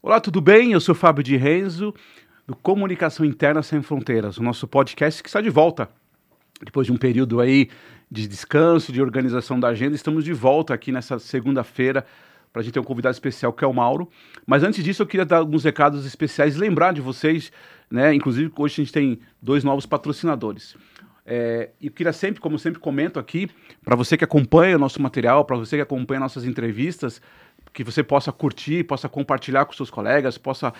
Olá, tudo bem? Eu sou Fábio de Renzo, do Comunicação Interna Sem Fronteiras, o nosso podcast que está de volta. Depois de um período aí de descanso, de organização da agenda, estamos de volta aqui nessa segunda-feira para a gente ter um convidado especial que é o Mauro. Mas antes disso eu queria dar alguns recados especiais, lembrar de vocês, né? Inclusive hoje a gente tem 2 novos patrocinadores. E eu queria sempre, como sempre comento aqui, para você que acompanha o nosso material, para você que acompanha nossas entrevistas, que você possa curtir, possa compartilhar com seus colegas, possa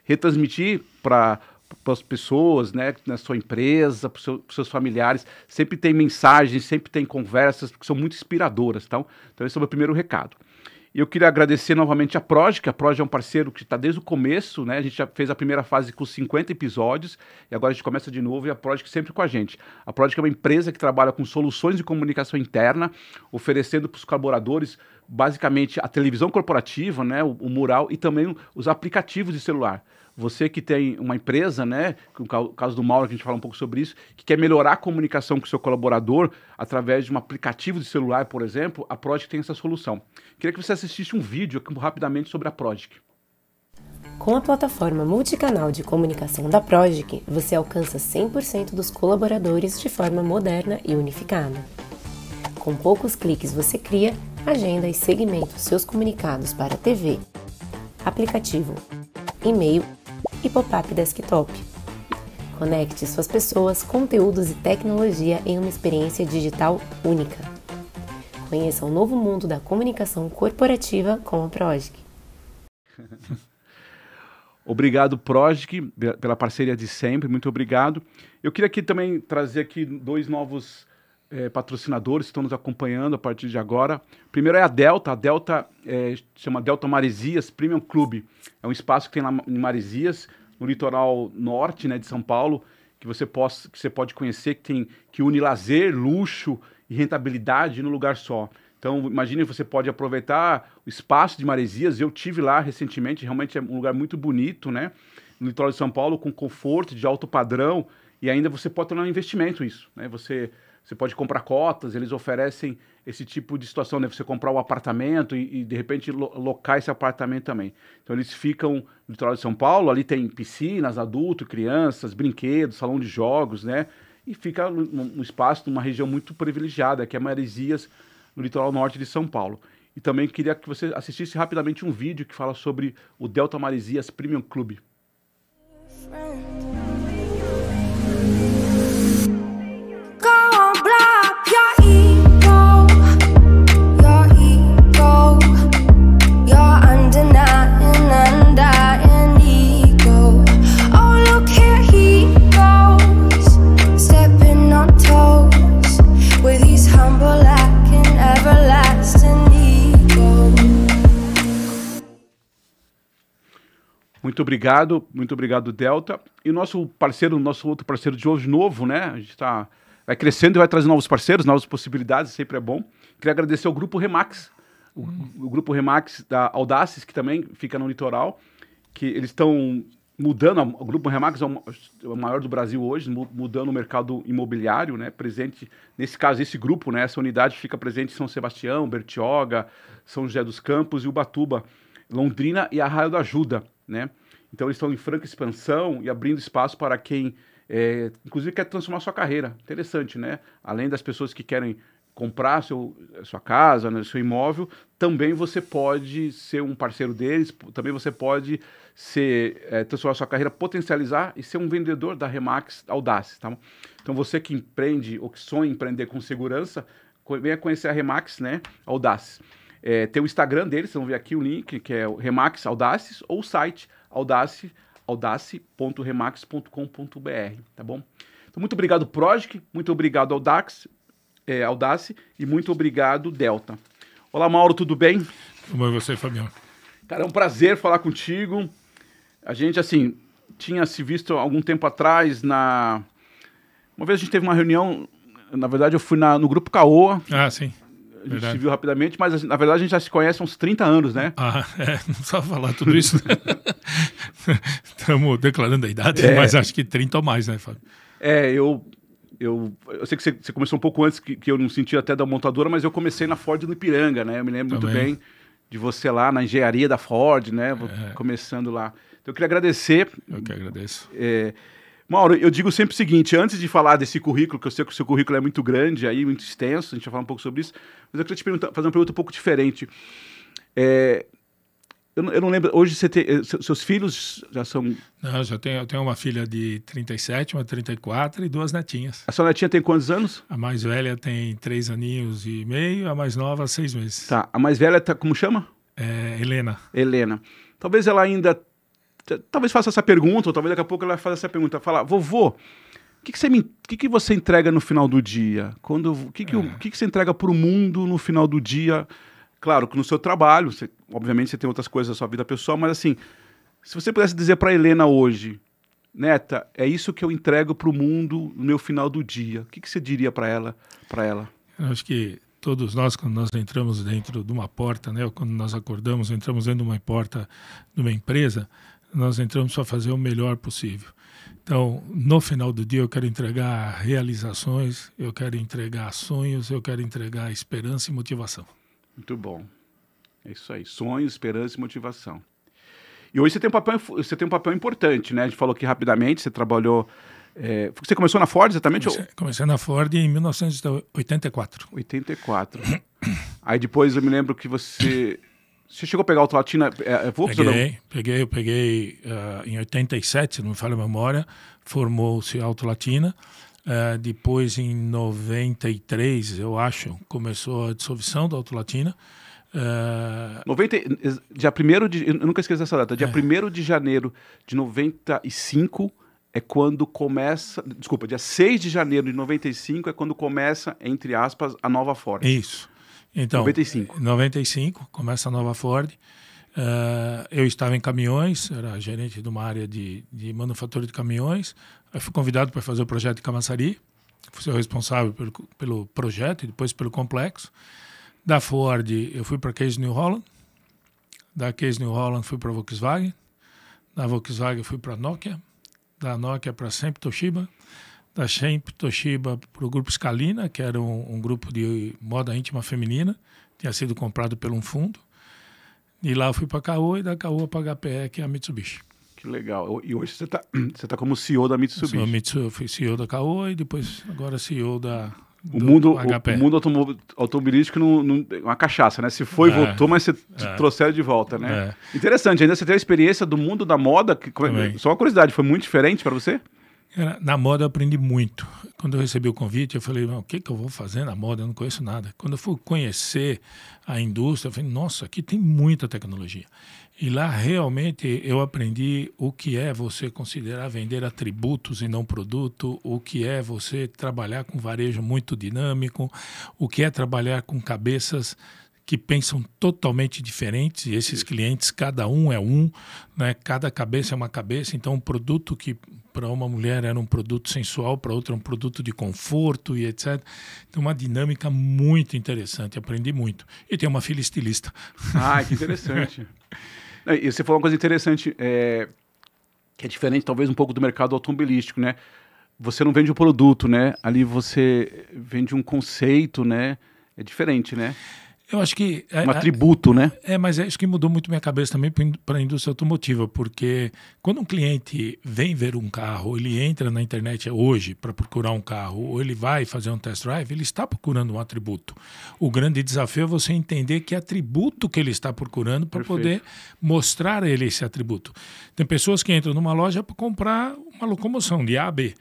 retransmitir para as pessoas, né, na sua empresa, para os seus familiares. Sempre tem mensagens, sempre tem conversas, que são muito inspiradoras, tá? Então esse é o meu primeiro recado. E eu queria agradecer novamente a Progic. A Progic é um parceiro que está desde o começo, né? A gente já fez a primeira fase com 50 episódios e agora a gente começa de novo e a Progic sempre com a gente. A Progic é uma empresa que trabalha com soluções de comunicação interna, oferecendo para os colaboradores basicamente a televisão corporativa, né? O mural e também os aplicativos de celular. Você que tem uma empresa, né, no caso do Mauro, que a gente fala um pouco sobre isso, que quer melhorar a comunicação com o seu colaborador através de um aplicativo de celular, por exemplo, a Progic tem essa solução. Queria que você assistisse um vídeo aqui rapidamente sobre a Progic. Com a plataforma multicanal de comunicação da Progic, você alcança 100% dos colaboradores de forma moderna e unificada. Com poucos cliques você cria, agenda e segmenta os seus comunicados para TV, aplicativo, e-mail e pop-up desktop. Conecte suas pessoas, conteúdos e tecnologia em uma experiência digital única. Conheça o novo mundo da comunicação corporativa com a Progic. Obrigado, Progic, pela parceria de sempre, muito obrigado. Eu queria aqui também trazer aqui 2 novos patrocinadores que estão nos acompanhando a partir de agora. Primeiro é a Delta. Chama Delta Maresias Premium Club. É um espaço que tem lá em Maresias, no litoral norte, né, de São Paulo, que você pode conhecer, que une lazer, luxo e rentabilidade num lugar só. Então, imagine, você pode aproveitar o espaço de Maresias. Eu tive lá recentemente, realmente é um lugar muito bonito, né, no litoral de São Paulo, com conforto, de alto padrão, e ainda você pode tornar um investimento isso, né? Você pode comprar cotas, eles oferecem esse tipo de situação, né? Você comprar um apartamento e de repente locar esse apartamento também. Então eles ficam no litoral de São Paulo, ali tem piscinas, adulto, crianças, brinquedos, salão de jogos, né? E fica num espaço, numa região muito privilegiada, que é Maresias, no litoral norte de São Paulo. E também queria que você assistisse rapidamente um vídeo que fala sobre o Delta Maresias Premium Club. Muito obrigado, Delta. E o nosso outro parceiro de hoje novo, né? A gente vai crescendo e vai trazendo novos parceiros, novas possibilidades, sempre é bom. Queria agradecer ao Grupo Remax, o Grupo Remax da Audaces, que também fica no litoral, que eles estão mudando, o Grupo Remax é o maior do Brasil hoje, mudando o mercado imobiliário, né? Presente, nesse caso, esse grupo, né? Essa unidade fica presente em São Sebastião, Bertioga, São José dos Campos e Ubatuba, Londrina e Arraial da Ajuda, né? Então eles estão em franca expansão e abrindo espaço para quem, inclusive, quer transformar sua carreira. Interessante, né? Além das pessoas que querem comprar sua casa, né, seu imóvel, também você pode ser um parceiro deles, também você pode transformar sua carreira, potencializar e ser um vendedor da Remax Audaces, tá? Então você que empreende ou que sonha em empreender com segurança, venha conhecer a Remax, né, Audaces. Tem o Instagram deles, vocês vão ver aqui o link, que é o Remax Audaces, ou o site audace.remax.com.br, tá bom? Então, muito obrigado, Progic, muito obrigado, Audace, e muito obrigado, Delta. Olá, Mauro, tudo bem? Como é você, Fabião? Cara, é um prazer falar contigo. A gente, assim, tinha se visto algum tempo atrás Uma vez a gente teve uma reunião, na verdade eu fui no Grupo Caoa. Ah, sim. A gente se viu rapidamente, mas na verdade a gente já se conhece há uns 30 anos, né? Não precisava falar tudo isso. Estamos declarando a idade, mas acho que 30 ou mais, né, Fábio? Eu sei que você começou um pouco antes, que eu não senti até da montadora, mas eu comecei na Ford no Ipiranga, né? Eu me lembro muito bem de você lá na engenharia da Ford, né? Começando lá. Então, eu queria agradecer. Eu que agradeço. Mauro, eu digo sempre o seguinte, antes de falar desse currículo, que eu sei que o seu currículo é muito grande, aí, muito extenso, a gente vai falar um pouco sobre isso, mas eu queria fazer uma pergunta um pouco diferente. Eu não lembro, hoje você tem, seus filhos já são... Não, eu tenho uma filha de 37, uma de 34 e 2 netinhas. A sua netinha tem quantos anos? A mais velha tem 3 aninhos e meio, a mais nova 6 meses. Tá, a mais velha tá, como chama? Helena. Helena. Talvez ela ainda... Talvez faça essa pergunta, ou talvez daqui a pouco ela faça essa pergunta. Fala, vovô, o que você entrega no final do dia? O que você entrega para o mundo no final do dia? Claro que no seu trabalho, obviamente você tem outras coisas na sua vida pessoal, mas assim, se você pudesse dizer para a Helena hoje, neta, é isso que eu entrego para o mundo no meu final do dia, o que você diria para ela? Eu acho que todos nós, quando nós entramos dentro de uma porta, né, ou quando nós acordamos, entramos dentro de uma porta de uma empresa, nós entramos para fazer o melhor possível. Então, no final do dia, eu quero entregar realizações, eu quero entregar sonhos, eu quero entregar esperança e motivação. Muito bom. É isso aí. Sonhos, esperança e motivação. E hoje você tem um papel importante, né? A gente falou aqui rapidamente, você trabalhou... Você começou na Ford exatamente? Comecei na Ford em 1984. 84. Aí depois eu me lembro que você chegou a pegar a Autolatina? Eu peguei em 87, se não me falha a memória, formou-se a Autolatina. Depois, em 93, eu acho, começou a dissolução da Autolatina. Dia 1º de... Eu nunca esqueço dessa data. Dia 1º de janeiro de 95 é quando começa... Desculpa, dia 6 de janeiro de 95 é quando começa, entre aspas, a nova Ford. Isso. Então, 95 começa a nova Ford. Eu estava em caminhões, era gerente de uma área de manufatura de caminhões. Eu fui convidado para fazer o projeto de Camaçari. Fui o responsável pelo projeto e depois pelo complexo. Da Ford, eu fui para Case New Holland. Da Case New Holland, fui para a Volkswagen. Da Volkswagen, fui para a Nokia. Da Nokia para a Sempre Toshiba. Da Sempre Toshiba para o grupo Scalina, que era um grupo de moda íntima feminina. Tinha sido comprado por um fundo. E lá eu fui para a Caoa e da Caoa para a HPE, que é a Mitsubishi. Que legal. E hoje você tá como CEO da Mitsubishi. Eu fui CEO da Caoa e depois agora CEO da O mundo automobilístico não é uma cachaça, né? Se foi, voltou, mas você trouxeram de volta, né? Interessante. Ainda você teve a experiência do mundo da moda. Só uma curiosidade, foi muito diferente para você? Na moda eu aprendi muito. Quando eu recebi o convite, eu falei, o que eu vou fazer na moda? Eu não conheço nada. Quando eu fui conhecer a indústria, eu falei, nossa, aqui tem muita tecnologia. E lá realmente eu aprendi o que é você considerar vender atributos e não produto, o que é você trabalhar com varejo muito dinâmico, o que é trabalhar com cabeças que pensam totalmente diferentes, e esses clientes, cada um é um, né? Cada cabeça é uma cabeça, então um produto que para uma mulher era um produto sensual, para outra um produto de conforto e etc. Então uma dinâmica muito interessante, aprendi muito. E tem uma filha estilista. Ah, que interessante. E você falou uma coisa interessante, que é diferente talvez um pouco do mercado automobilístico, né? Você não vende um produto, né? Ali você vende um conceito, né? É diferente, né? Eu acho que... Um atributo, né? Mas acho que mudou muito minha cabeça também para a indústria automotiva, porque quando um cliente vem ver um carro, ele entra na internet hoje para procurar um carro, ou ele vai fazer um test drive, ele está procurando um atributo. O grande desafio é você entender que atributo que ele está procurando para poder mostrar a ele esse atributo. Tem pessoas que entram numa loja para comprar uma locomoção de A a B.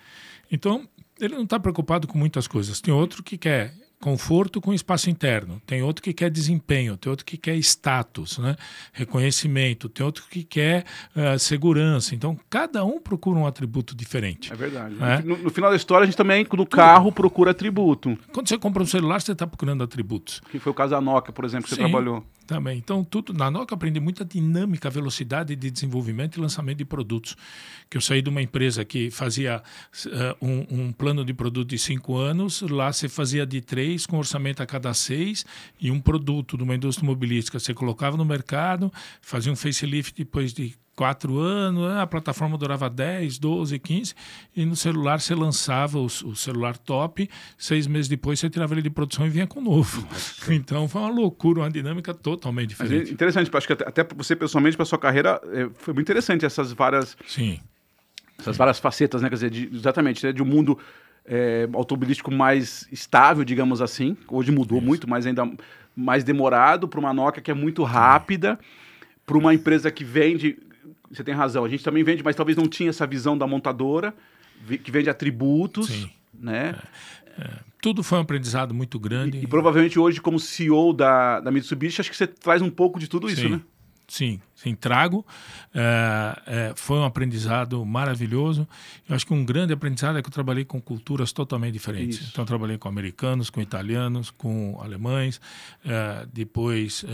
Então, ele não está preocupado com muitas coisas. Tem outro que quer conforto com espaço interno, tem outro que quer desempenho, tem outro que quer status, né? Reconhecimento, tem outro que quer segurança. Então, cada um procura um atributo diferente. É verdade. No final da história, a gente também, no carro, procura atributo. Quando você compra um celular, você está procurando atributos. Que foi o caso da Nokia, por exemplo, que você trabalhou. Também. Então, na Nokia eu aprendi muita dinâmica, velocidade de desenvolvimento e lançamento de produtos. Que eu saí de uma empresa que fazia um plano de produto de 5 anos, lá você fazia de 3, com orçamento a cada 6, e um produto de uma indústria automobilística você colocava no mercado, fazia um facelift depois de 4 anos, a plataforma durava 10, 12, 15, e no celular você lançava o celular top, 6 meses depois você tirava ele de produção e vinha com o novo. Então foi uma loucura, uma dinâmica totalmente diferente. Mas é interessante, acho que até você pessoalmente, para sua carreira, foi muito interessante essas várias facetas, né? Quer dizer, exatamente, né? De um mundo automobilístico mais estável, digamos assim, hoje mudou muito, mas ainda mais demorado, para uma Nokia que é muito rápida, para uma empresa que vende... Você tem razão, a gente também vende, mas talvez não tinha essa visão da montadora, que vende atributos, né? Tudo foi um aprendizado muito grande. E provavelmente hoje, como CEO da Mitsubishi, acho que você traz um pouco de tudo isso, né? Sim, trago. Foi um aprendizado maravilhoso. Eu acho que um grande aprendizado é que eu trabalhei com culturas totalmente diferentes. Isso. Então, eu trabalhei com americanos, com italianos, com alemães, depois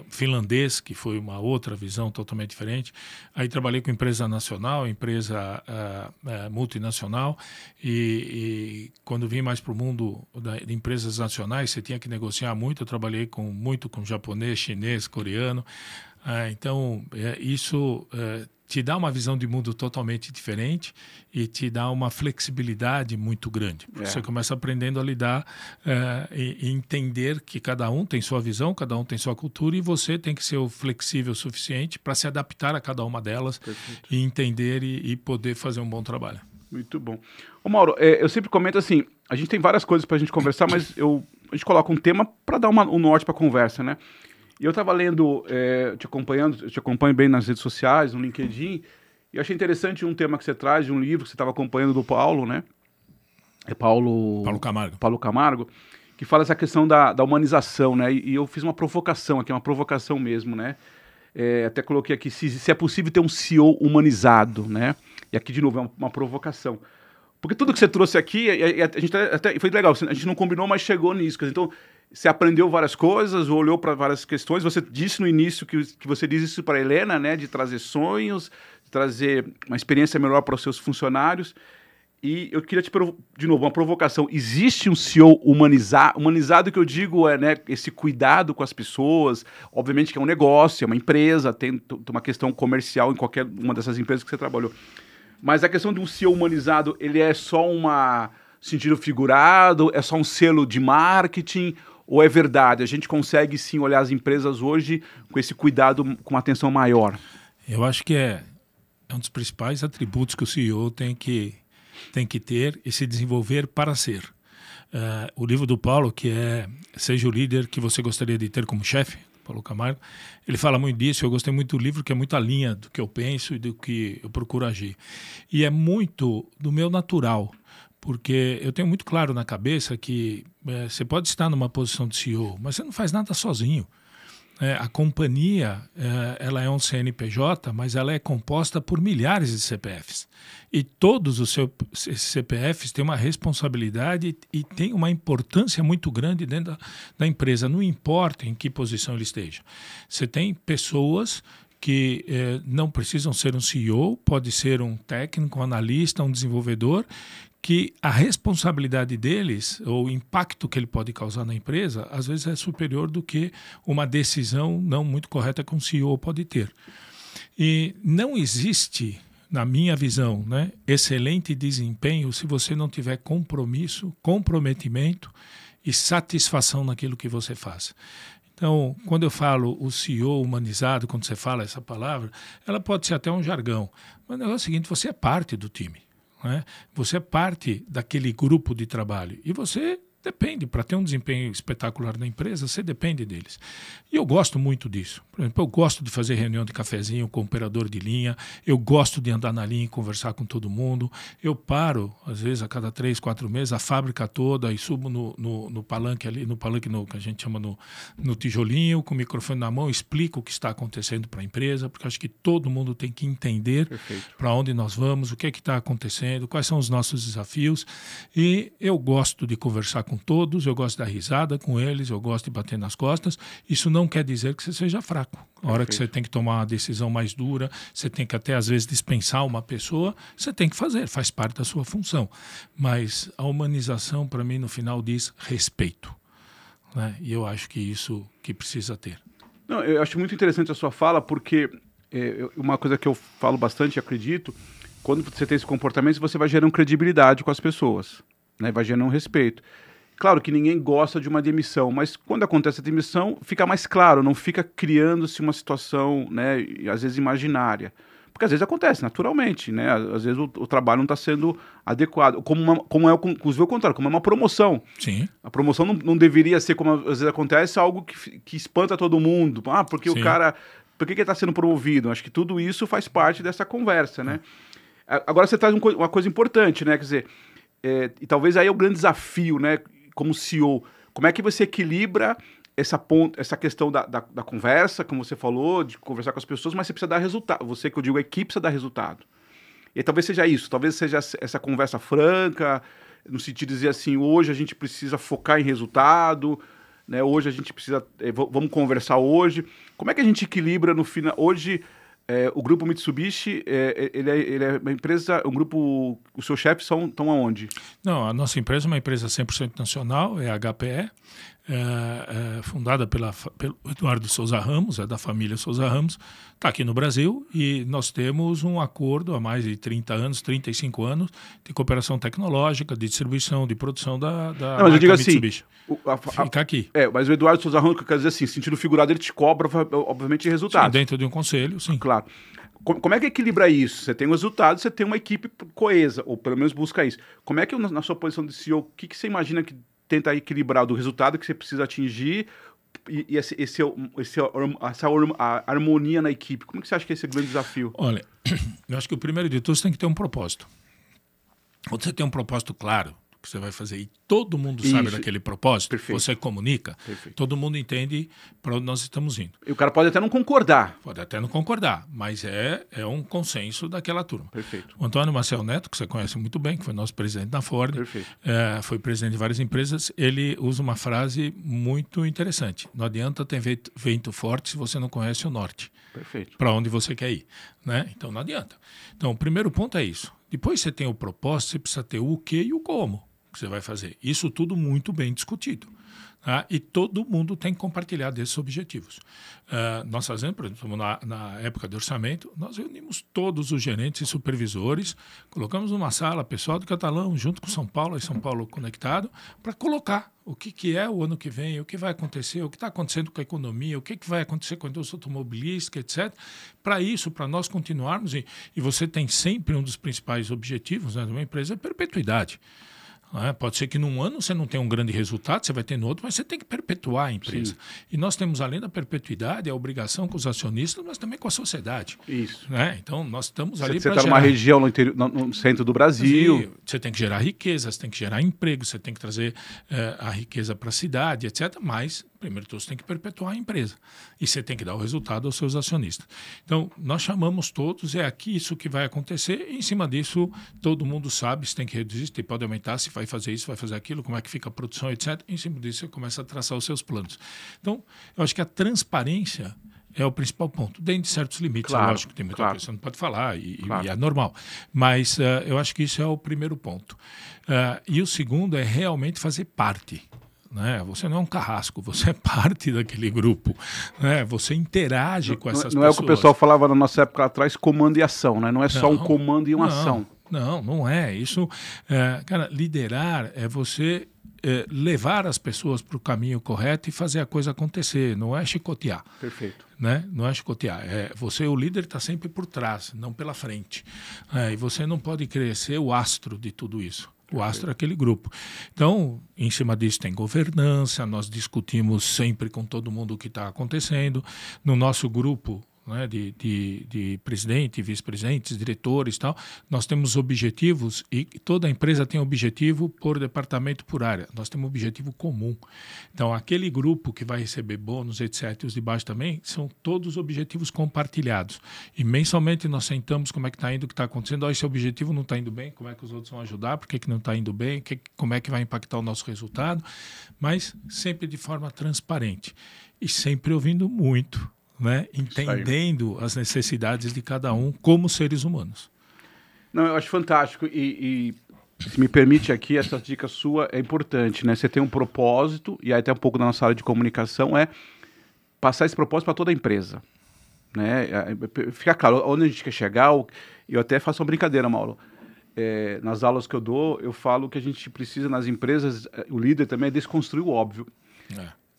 finlandês, que foi uma outra visão totalmente diferente. Aí trabalhei com empresa nacional, empresa multinacional, e quando vim mais para o mundo de empresas nacionais, você tinha que negociar muito. Eu trabalhei muito com japonês, chinês, coreano. Então, isso te dá uma visão de mundo totalmente diferente e te dá uma flexibilidade muito grande. Você começa aprendendo a lidar e entender que cada um tem sua visão, cada um tem sua cultura, e você tem que ser o flexível o suficiente para se adaptar a cada uma delas. Perfeito. E entender e poder fazer um bom trabalho. Muito bom. Ô Mauro, eu sempre comento assim, a gente tem várias coisas para a gente conversar, mas a gente coloca um tema para dar um norte para a conversa, né? E eu estava lendo, eu te acompanho bem nas redes sociais, no LinkedIn, e eu achei interessante um tema que você traz de um livro que você estava acompanhando do Paulo, né? Paulo Camargo, que fala essa questão da humanização, né? E eu fiz uma provocação aqui, uma provocação mesmo, né? Até coloquei aqui, se é possível ter um CEO humanizado, né? E aqui, de novo, é uma provocação. Porque tudo que você trouxe aqui, a gente até foi legal, a gente não combinou, mas chegou nisso. Então, você aprendeu várias coisas, olhou para várias questões. Você disse no início que você diz isso para a Helena, né? De trazer sonhos, de trazer uma experiência melhor para os seus funcionários. E eu queria de novo, uma provocação. Existe um CEO humanizado? Humanizado que eu digo né, esse cuidado com as pessoas. Obviamente que é um negócio, é uma empresa, tem uma questão comercial em qualquer uma dessas empresas que você trabalhou. Mas a questão de um CEO humanizado, ele é só sentido figurado? É só um selo de marketing? Ou é verdade? A gente consegue sim olhar as empresas hoje com esse cuidado, com uma atenção maior? Eu acho que é um dos principais atributos que o CEO tem que ter e se desenvolver para ser. O livro do Paulo, que é Seja o Líder que Você Gostaria de Ter como Chefe, Paulo Camargo, ele fala muito disso. Eu gostei muito do livro, que é muito a linha do que eu penso e do que eu procuro agir. E é muito do meu natural, porque eu tenho muito claro na cabeça que você pode estar numa posição de CEO, mas você não faz nada sozinho. A companhia, ela é um CNPJ, mas ela é composta por milhares de CPFs. E todos os seus CPFs têm uma responsabilidade e têm uma importância muito grande dentro da empresa, não importa em que posição ele esteja. Você tem pessoas que não precisam ser um CEO, pode ser um técnico, um analista, um desenvolvedor, que a responsabilidade deles, ou o impacto que ele pode causar na empresa, às vezes é superior do que uma decisão não muito correta que um CEO pode ter. E não existe, na minha visão, né, excelente desempenho se você não tiver compromisso, comprometimento e satisfação naquilo que você faz. Então, quando eu falo o CEO humanizado, quando você fala essa palavra, ela pode ser até um jargão, mas o negócio é o seguinte, você é parte do time. Você é parte daquele grupo de trabalho e você depende, para ter um desempenho espetacular na empresa, você depende deles. E eu gosto muito disso. Por exemplo, eu gosto de fazer reunião de cafezinho com o operador de linha, eu gosto de andar na linha e conversar com todo mundo. Eu paro, às vezes, a cada 3, 4 meses, a fábrica toda e subo no palanque ali, que a gente chama no tijolinho, com o microfone na mão, explico o que está acontecendo para a empresa, porque acho que todo mundo tem que entender para onde nós vamos, o que é que está acontecendo, quais são os nossos desafios. E eu gosto de conversar com todos, eu gosto de dar risada com eles, eu gosto de bater nas costas. Isso não quer dizer que você seja fraco. A hora que você tem que tomar uma decisão mais dura, você tem que até às vezes dispensar uma pessoa, você tem que fazer, faz parte da sua função. Mas a humanização, para mim, no final diz respeito. Né? E eu acho que isso que precisa ter. Não, eu acho muito interessante a sua fala, porque uma coisa que eu falo bastante, acredito, quando você tem esse comportamento, você vai gerando credibilidade com as pessoas, né? Vai gerando respeito. Claro que ninguém gosta de uma demissão, mas quando acontece a demissão, fica mais claro, não fica criando-se uma situação, né, às vezes imaginária. Porque às vezes acontece, naturalmente, né? Às vezes o trabalho não está sendo adequado. Como é o contrário, como é uma promoção. Sim. A promoção não deveria ser, como às vezes acontece, algo que espanta todo mundo. Ah, porque Sim. o cara... Por que ele está sendo promovido? Acho que tudo isso faz parte dessa conversa, né? Agora você traz uma coisa importante, né? Quer dizer, e talvez aí é o grande desafio, né? Como CEO, como é que você equilibra essa questão da conversa, como você falou, de conversar com as pessoas, mas você precisa dar resultado. Você, que eu digo, a equipe precisa dar resultado. E talvez seja isso, talvez seja essa conversa franca, no sentido de dizer assim, hoje a gente precisa focar em resultado, né? Hoje a gente precisa, vamos conversar hoje. Como é que a gente equilibra no final? Hoje, o grupo Mitsubishi, ele é uma empresa, um grupo, os seus chefes estão aonde? Não, a nossa empresa é uma empresa 100% nacional, é a HPE, fundada pelo Eduardo Souza Ramos, é da família Souza Ramos, está aqui no Brasil e nós temos um acordo há mais de 30 anos, 35 anos, de cooperação tecnológica, de distribuição, de produção da não, mas eu digo Mitsubishi. Assim, fica aqui. Mas o Eduardo Souza Ramos, quer dizer assim, sentido figurado, ele te cobra, obviamente, resultados. Sim, dentro de um conselho, sim. Claro. Como é que equilibra isso? Você tem um resultado, você tem uma equipe coesa, ou pelo menos busca isso. Como é que, na sua posição de CEO, o que você imagina que tenta equilibrar do resultado que você precisa atingir e essa harmonia na equipe? Como é que você acha que é esse grande desafio? Olha, eu acho que o primeiro de tudo você tem que ter um propósito. Quando você tem um propósito claro, que você vai fazer e todo mundo sabe daquele propósito, perfeito, você comunica, perfeito, todo mundo entende para onde nós estamos indo. E o cara pode até não concordar. Pode até não concordar, mas é um consenso daquela turma. Perfeito. O Antônio Marcel Neto, que você conhece muito bem, que foi nosso presidente da Ford, foi presidente de várias empresas, ele usa uma frase muito interessante. Não adianta ter vento forte se você não conhece o norte. Perfeito. Para onde você quer ir, né? Então não adianta. Então o primeiro ponto é isso. Depois você tem o propósito, você precisa ter o que e o como que você vai fazer. Isso tudo muito bem discutido. Tá? E todo mundo tem que compartilhar desses objetivos. Nós fazemos, por exemplo, na época de orçamento, nós reunimos todos os gerentes e supervisores, colocamos numa sala pessoal do Catalão, junto com São Paulo e São Paulo Conectado, para colocar o que é o ano que vem, o que vai acontecer, o que está acontecendo com a economia, o que vai acontecer com a indústria automobilística, etc. Para isso, para nós continuarmos, e você tem sempre um dos principais objetivos, né, de uma empresa, é perpetuidade. Pode ser que num ano você não tenha um grande resultado, você vai ter no outro, mas você tem que perpetuar a empresa. Sim. E nós temos, além da perpetuidade, a obrigação com os acionistas, mas também com a sociedade. Isso. Né? Então, nós estamos ali para gerar... Você está numa região no centro do Brasil. Você tem que gerar riqueza, você tem que gerar emprego, você tem que trazer a riqueza para a cidade, etc. Mas, primeiro de tudo, você tem que perpetuar a empresa. E você tem que dar o resultado aos seus acionistas. Então, nós chamamos todos, é aqui isso que vai acontecer, e em cima disso, todo mundo sabe se tem que reduzir, se pode aumentar, se vai fazer isso, vai fazer aquilo, como é que fica a produção, etc. E em cima disso, você começa a traçar os seus planos. Então, eu acho que a transparência é o principal ponto, dentro de certos limites. Claro, lógico que tem muita coisa que você não pode falar, e é normal. Mas eu acho que isso é o primeiro ponto. E o segundo é realmente fazer parte. Né? Você não é um carrasco, você é parte daquele grupo, né? Você interage com essas pessoas. Não é o que o pessoal falava na nossa época atrás, comando e ação, né? Não é só um comando e uma ação. Não é. Isso, cara, liderar é você levar as pessoas para o caminho correto e fazer a coisa acontecer, não é chicotear. Perfeito. Né? Não é chicotear. O líder está sempre por trás, não pela frente. E você não pode querer ser o astro de tudo isso. O astro é aquele grupo. Então, em cima disso tem governança, nós discutimos sempre com todo mundo o que está acontecendo. No nosso grupo, né, de presidente, vice-presidentes, diretores e tal, nós temos objetivos e toda a empresa tem objetivo por departamento, por área. Nós temos um objetivo comum. Então, aquele grupo que vai receber bônus, etc., e os de baixo também, são todos objetivos compartilhados. E mensalmente nós sentamos como é que está indo, o que está acontecendo. Esse objetivo não está indo bem, como é que os outros vão ajudar, por que não está indo bem, como é que vai impactar o nosso resultado, mas sempre de forma transparente e sempre ouvindo muito. Né? Entendendo as necessidades de cada um como seres humanos. Não, eu acho fantástico e se me permite aqui, essa dica sua é importante, né? Você tem um propósito, e aí até um pouco da nossa área de comunicação é passar esse propósito para toda a empresa. né? Fica claro onde a gente quer chegar. Eu até faço uma brincadeira, Mauro. Nas aulas que eu dou, eu falo que a gente precisa, nas empresas, o líder também é desconstruir o óbvio.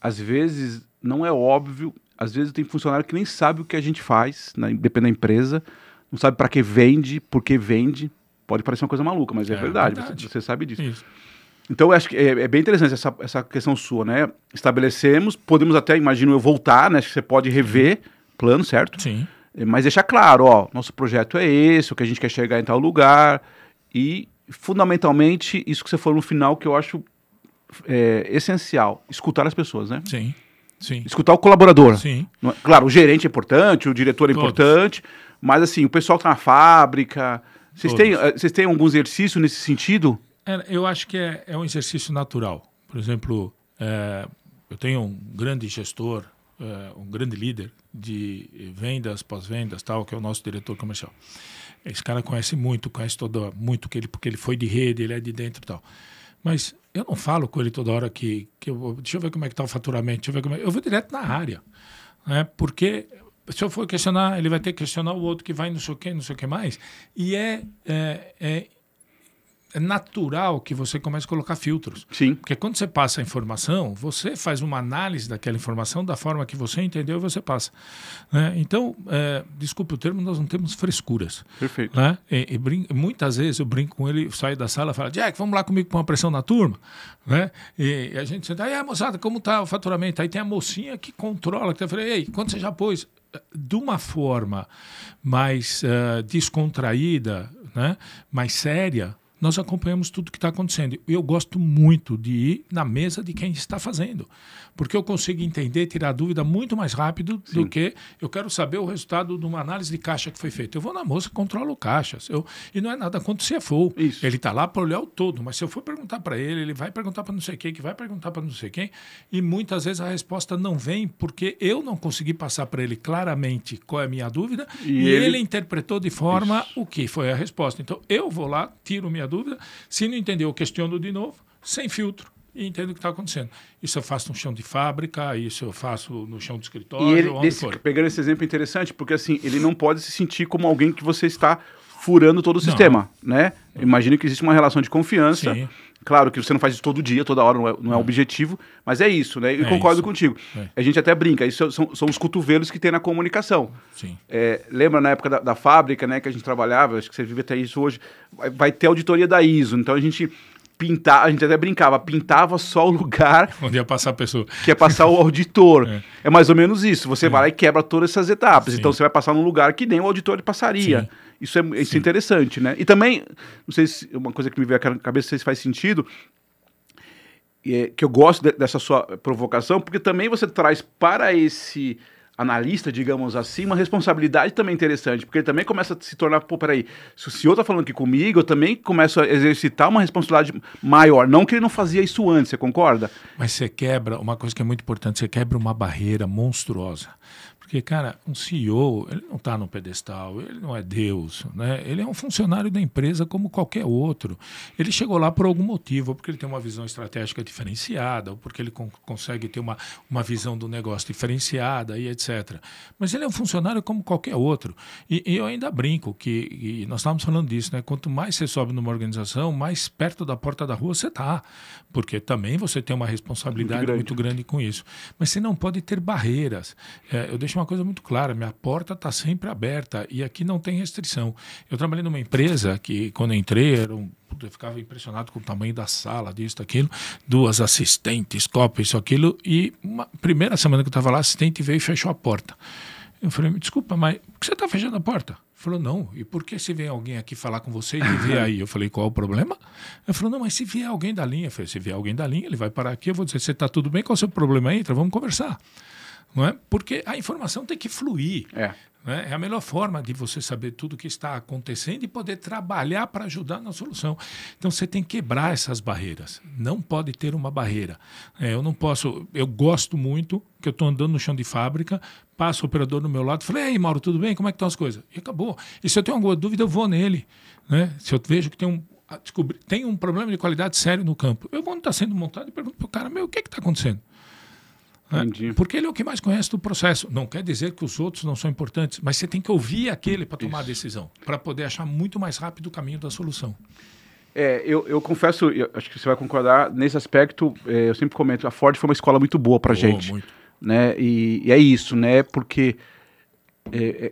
Às vezes, não é óbvio, às vezes tem funcionário que nem sabe o que a gente faz, né, depende da empresa, não sabe para que vende, por que vende. Pode parecer uma coisa maluca, mas é verdade. Você sabe disso. Isso. Então, eu acho que é bem interessante essa questão sua, né? Estabelecemos, podemos até, imagino eu, voltar, né? Acho que você pode rever plano, certo? Sim. Mas deixar claro, ó, nosso projeto é esse, o que a gente quer chegar em tal lugar. E, fundamentalmente, isso que você falou no final, que eu acho essencial, escutar as pessoas, né? Sim, sim. Escutar o colaborador. Sim. Claro, o gerente é importante, o diretor é importante, mas, assim, o pessoal que está na fábrica... Vocês têm algum exercício nesse sentido? Eu acho que é um exercício natural. Por exemplo, eu tenho um grande gestor, um grande líder de vendas, pós-vendas, tal, que é o nosso diretor comercial. Esse cara conhece muito muito porque ele foi de rede, ele é de dentro e tal. Mas eu não falo com ele toda hora deixa eu ver como é que está o faturamento, eu vou direto na área. Né? Porque... se eu for questionar, ele vai ter que questionar o outro que vai não sei o que mais. E é natural que você comece a colocar filtros. Sim. Porque quando você passa a informação, você faz uma análise daquela informação da forma que você entendeu e você passa. Né? Então, desculpe o termo, nós não temos frescuras. Perfeito. Né? Muitas vezes eu brinco com ele, saio da sala e falo, Jack, vamos lá comigo com uma pressão na turma. Né? E a gente senta, aí, moçada, como está o faturamento? Aí tem a mocinha que controla, que eu falei, ei, quando você já pôs? De uma forma mais descontraída, né? Mais séria, nós acompanhamos tudo que está acontecendo. Eu gosto muito de ir na mesa de quem está fazendo, porque eu consigo entender, tirar dúvida muito mais rápido do que eu quero saber o resultado de uma análise de caixa que foi feita. Eu vou na moça, controlo caixas. E não é nada contra o CFO. Isso. Ele está lá para olhar o todo, mas se eu for perguntar para ele, ele vai perguntar para não sei quem, que vai perguntar para não sei quem, e muitas vezes a resposta não vem porque eu não consegui passar para ele claramente qual é a minha dúvida e ele interpretou de forma o que foi a resposta. Então, eu vou lá, tiro minha dúvida, se não entender, eu questiono de novo, sem filtro, e entendo o que está acontecendo. Isso eu faço no chão de fábrica, isso eu faço no chão de escritório, e ele, pegando esse exemplo interessante, porque assim, ele não pode se sentir como alguém que você está furando todo o sistema, né? Imagino que existe uma relação de confiança. Sim. Claro que você não faz isso todo dia, toda hora, não é objetivo, mas é isso, né? E concordo contigo. A gente até brinca, isso são os cotovelos que tem na comunicação. Sim. Lembra na época da fábrica, né, que a gente trabalhava, acho que você vive até isso hoje, vai ter auditoria da ISO, então a gente até brincava, pintava só o lugar onde ia passar a pessoa. Que ia passar o auditor. É mais ou menos isso. Você vai lá e quebra todas essas etapas. Sim. Então você vai passar num lugar que nem o auditor passaria. Sim. Isso é interessante, né? E também, não sei se uma coisa que me veio à cabeça, não sei se faz sentido, que eu gosto dessa sua provocação, porque também você traz para esse analista, digamos assim, uma responsabilidade também interessante, porque ele também começa a se tornar, pô, peraí, se o senhor está falando aqui comigo, eu também começo a exercitar uma responsabilidade maior, não que ele não fazia isso antes, você concorda? Mas você quebra, uma coisa que é muito importante, você quebra uma barreira monstruosa. Porque, cara, um CEO, ele não está no pedestal, ele não é Deus, né? Ele é um funcionário da empresa como qualquer outro. Ele chegou lá por algum motivo, ou porque ele tem uma visão estratégica diferenciada, ou porque ele consegue ter uma visão do negócio diferenciada e etc. Mas ele é um funcionário como qualquer outro. E eu ainda brinco que nós estávamos falando disso, né? Quanto mais você sobe numa organização, mais perto da porta da rua você está. Porque também você tem uma responsabilidade muito grande com isso. Mas você não pode ter barreiras. Eu deixo uma coisa muito clara, minha porta está sempre aberta e aqui não tem restrição. Eu trabalhei numa empresa que, quando eu entrei, eu ficava impressionado com o tamanho da sala, disso, daquilo, 2 assistentes, copa, isso, aquilo, e primeira semana que eu estava lá, a assistente veio e fechou a porta. Eu falei, me desculpa, mas por que você está fechando a porta? Ele falou, não, e por que se vem alguém aqui falar com você e vier aí? Eu falei, qual o problema? Ele falou, não, mas se vier alguém da linha. Eu falei, se vier alguém da linha, ele vai parar aqui, eu vou dizer, você está tudo bem, qual é o seu problema? Entra, vamos conversar. Não é? Porque a informação tem que fluir. É a melhor forma de você saber tudo o que está acontecendo e poder trabalhar para ajudar na solução. Então você tem que quebrar essas barreiras. Não pode ter uma barreira. Eu não posso. Eu gosto muito que eu estou andando no chão de fábrica, passa o operador do meu lado, falei, ei, Mauro, tudo bem? Como é que estão as coisas? E acabou. E se eu tenho alguma dúvida, eu vou nele. Né? Se eu vejo que tem um problema de qualidade sério no campo, eu vou onde está sendo montado e pergunto para o cara, o que está acontecendo? Entendi. Porque ele é o que mais conhece do processo. Não quer dizer que os outros não são importantes, mas você tem que ouvir aquele para tomar a decisão, para poder achar muito mais rápido o caminho da solução. Eu confesso, acho que você vai concordar, nesse aspecto, eu sempre comento, a Ford foi uma escola muito boa pra gente. Muito. Né? E é isso, né? Porque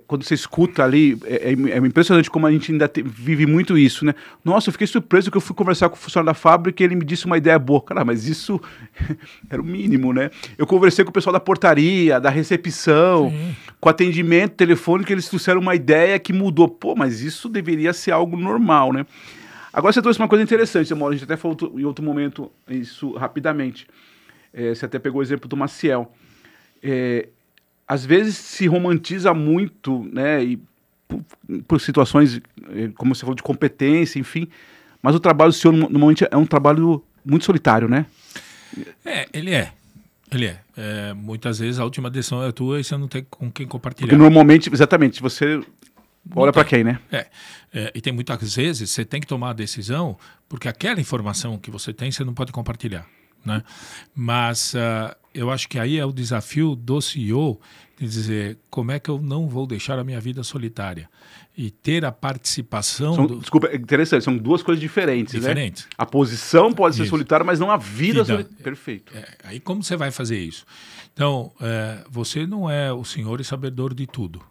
quando você escuta ali, é impressionante como a gente ainda vive muito isso, né? Nossa, eu fiquei surpreso que eu fui conversar com o funcionário da fábrica e ele me disse uma ideia boa. Cara, mas isso era o mínimo, né? Eu conversei com o pessoal da portaria, da recepção, com atendimento telefônico, eles trouxeram uma ideia que mudou. Pô, mas isso deveria ser algo normal, né? Agora você trouxe uma coisa interessante, Amor, a gente até falou em outro momento isso rapidamente. Você até pegou o exemplo do Maciel. Às vezes se romantiza muito, né, e por situações, como você falou, de competência, enfim, mas o trabalho do senhor normalmente é um trabalho muito solitário, né? Ele é. Muitas vezes a última decisão é tua e você não tem com quem compartilhar. Porque normalmente, exatamente, você olha para quem, né? E tem muitas vezes você tem que tomar a decisão porque aquela informação que você tem você não pode compartilhar, né? Mas eu acho que aí é o desafio do CEO de dizer como é que eu não vou deixar a minha vida solitária e ter a participação... Desculpa, é interessante, são duas coisas diferentes, né? A posição pode ser solitária, mas não a vida solitária. Perfeito. Aí como você vai fazer isso? Então, você não é o senhor e sabedor de tudo.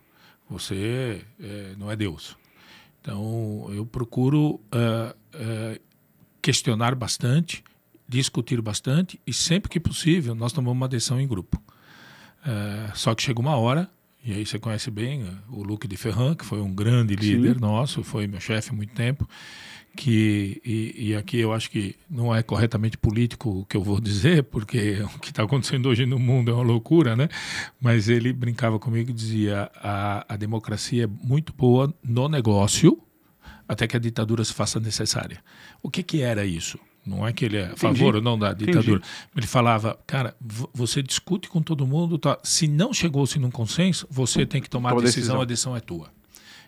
Você não é Deus. Então, eu procuro questionar bastante, discutir bastante e sempre que possível nós tomamos uma decisão em grupo. Só que chega uma hora, e aí você conhece bem o Luc de Ferran, que foi um grande líder nosso, foi meu chefe há muito tempo, e aqui eu acho que não é corretamente político o que eu vou dizer, porque o que está acontecendo hoje no mundo é uma loucura, né? Mas ele brincava comigo e dizia a democracia é muito boa no negócio, até que a ditadura se faça necessária. O que era isso? Não é que ele é a favor ou não da ditadura. Ele falava, cara, você discute com todo mundo, tá? Se não chegou-se num consenso, você tem que tomar a decisão é tua.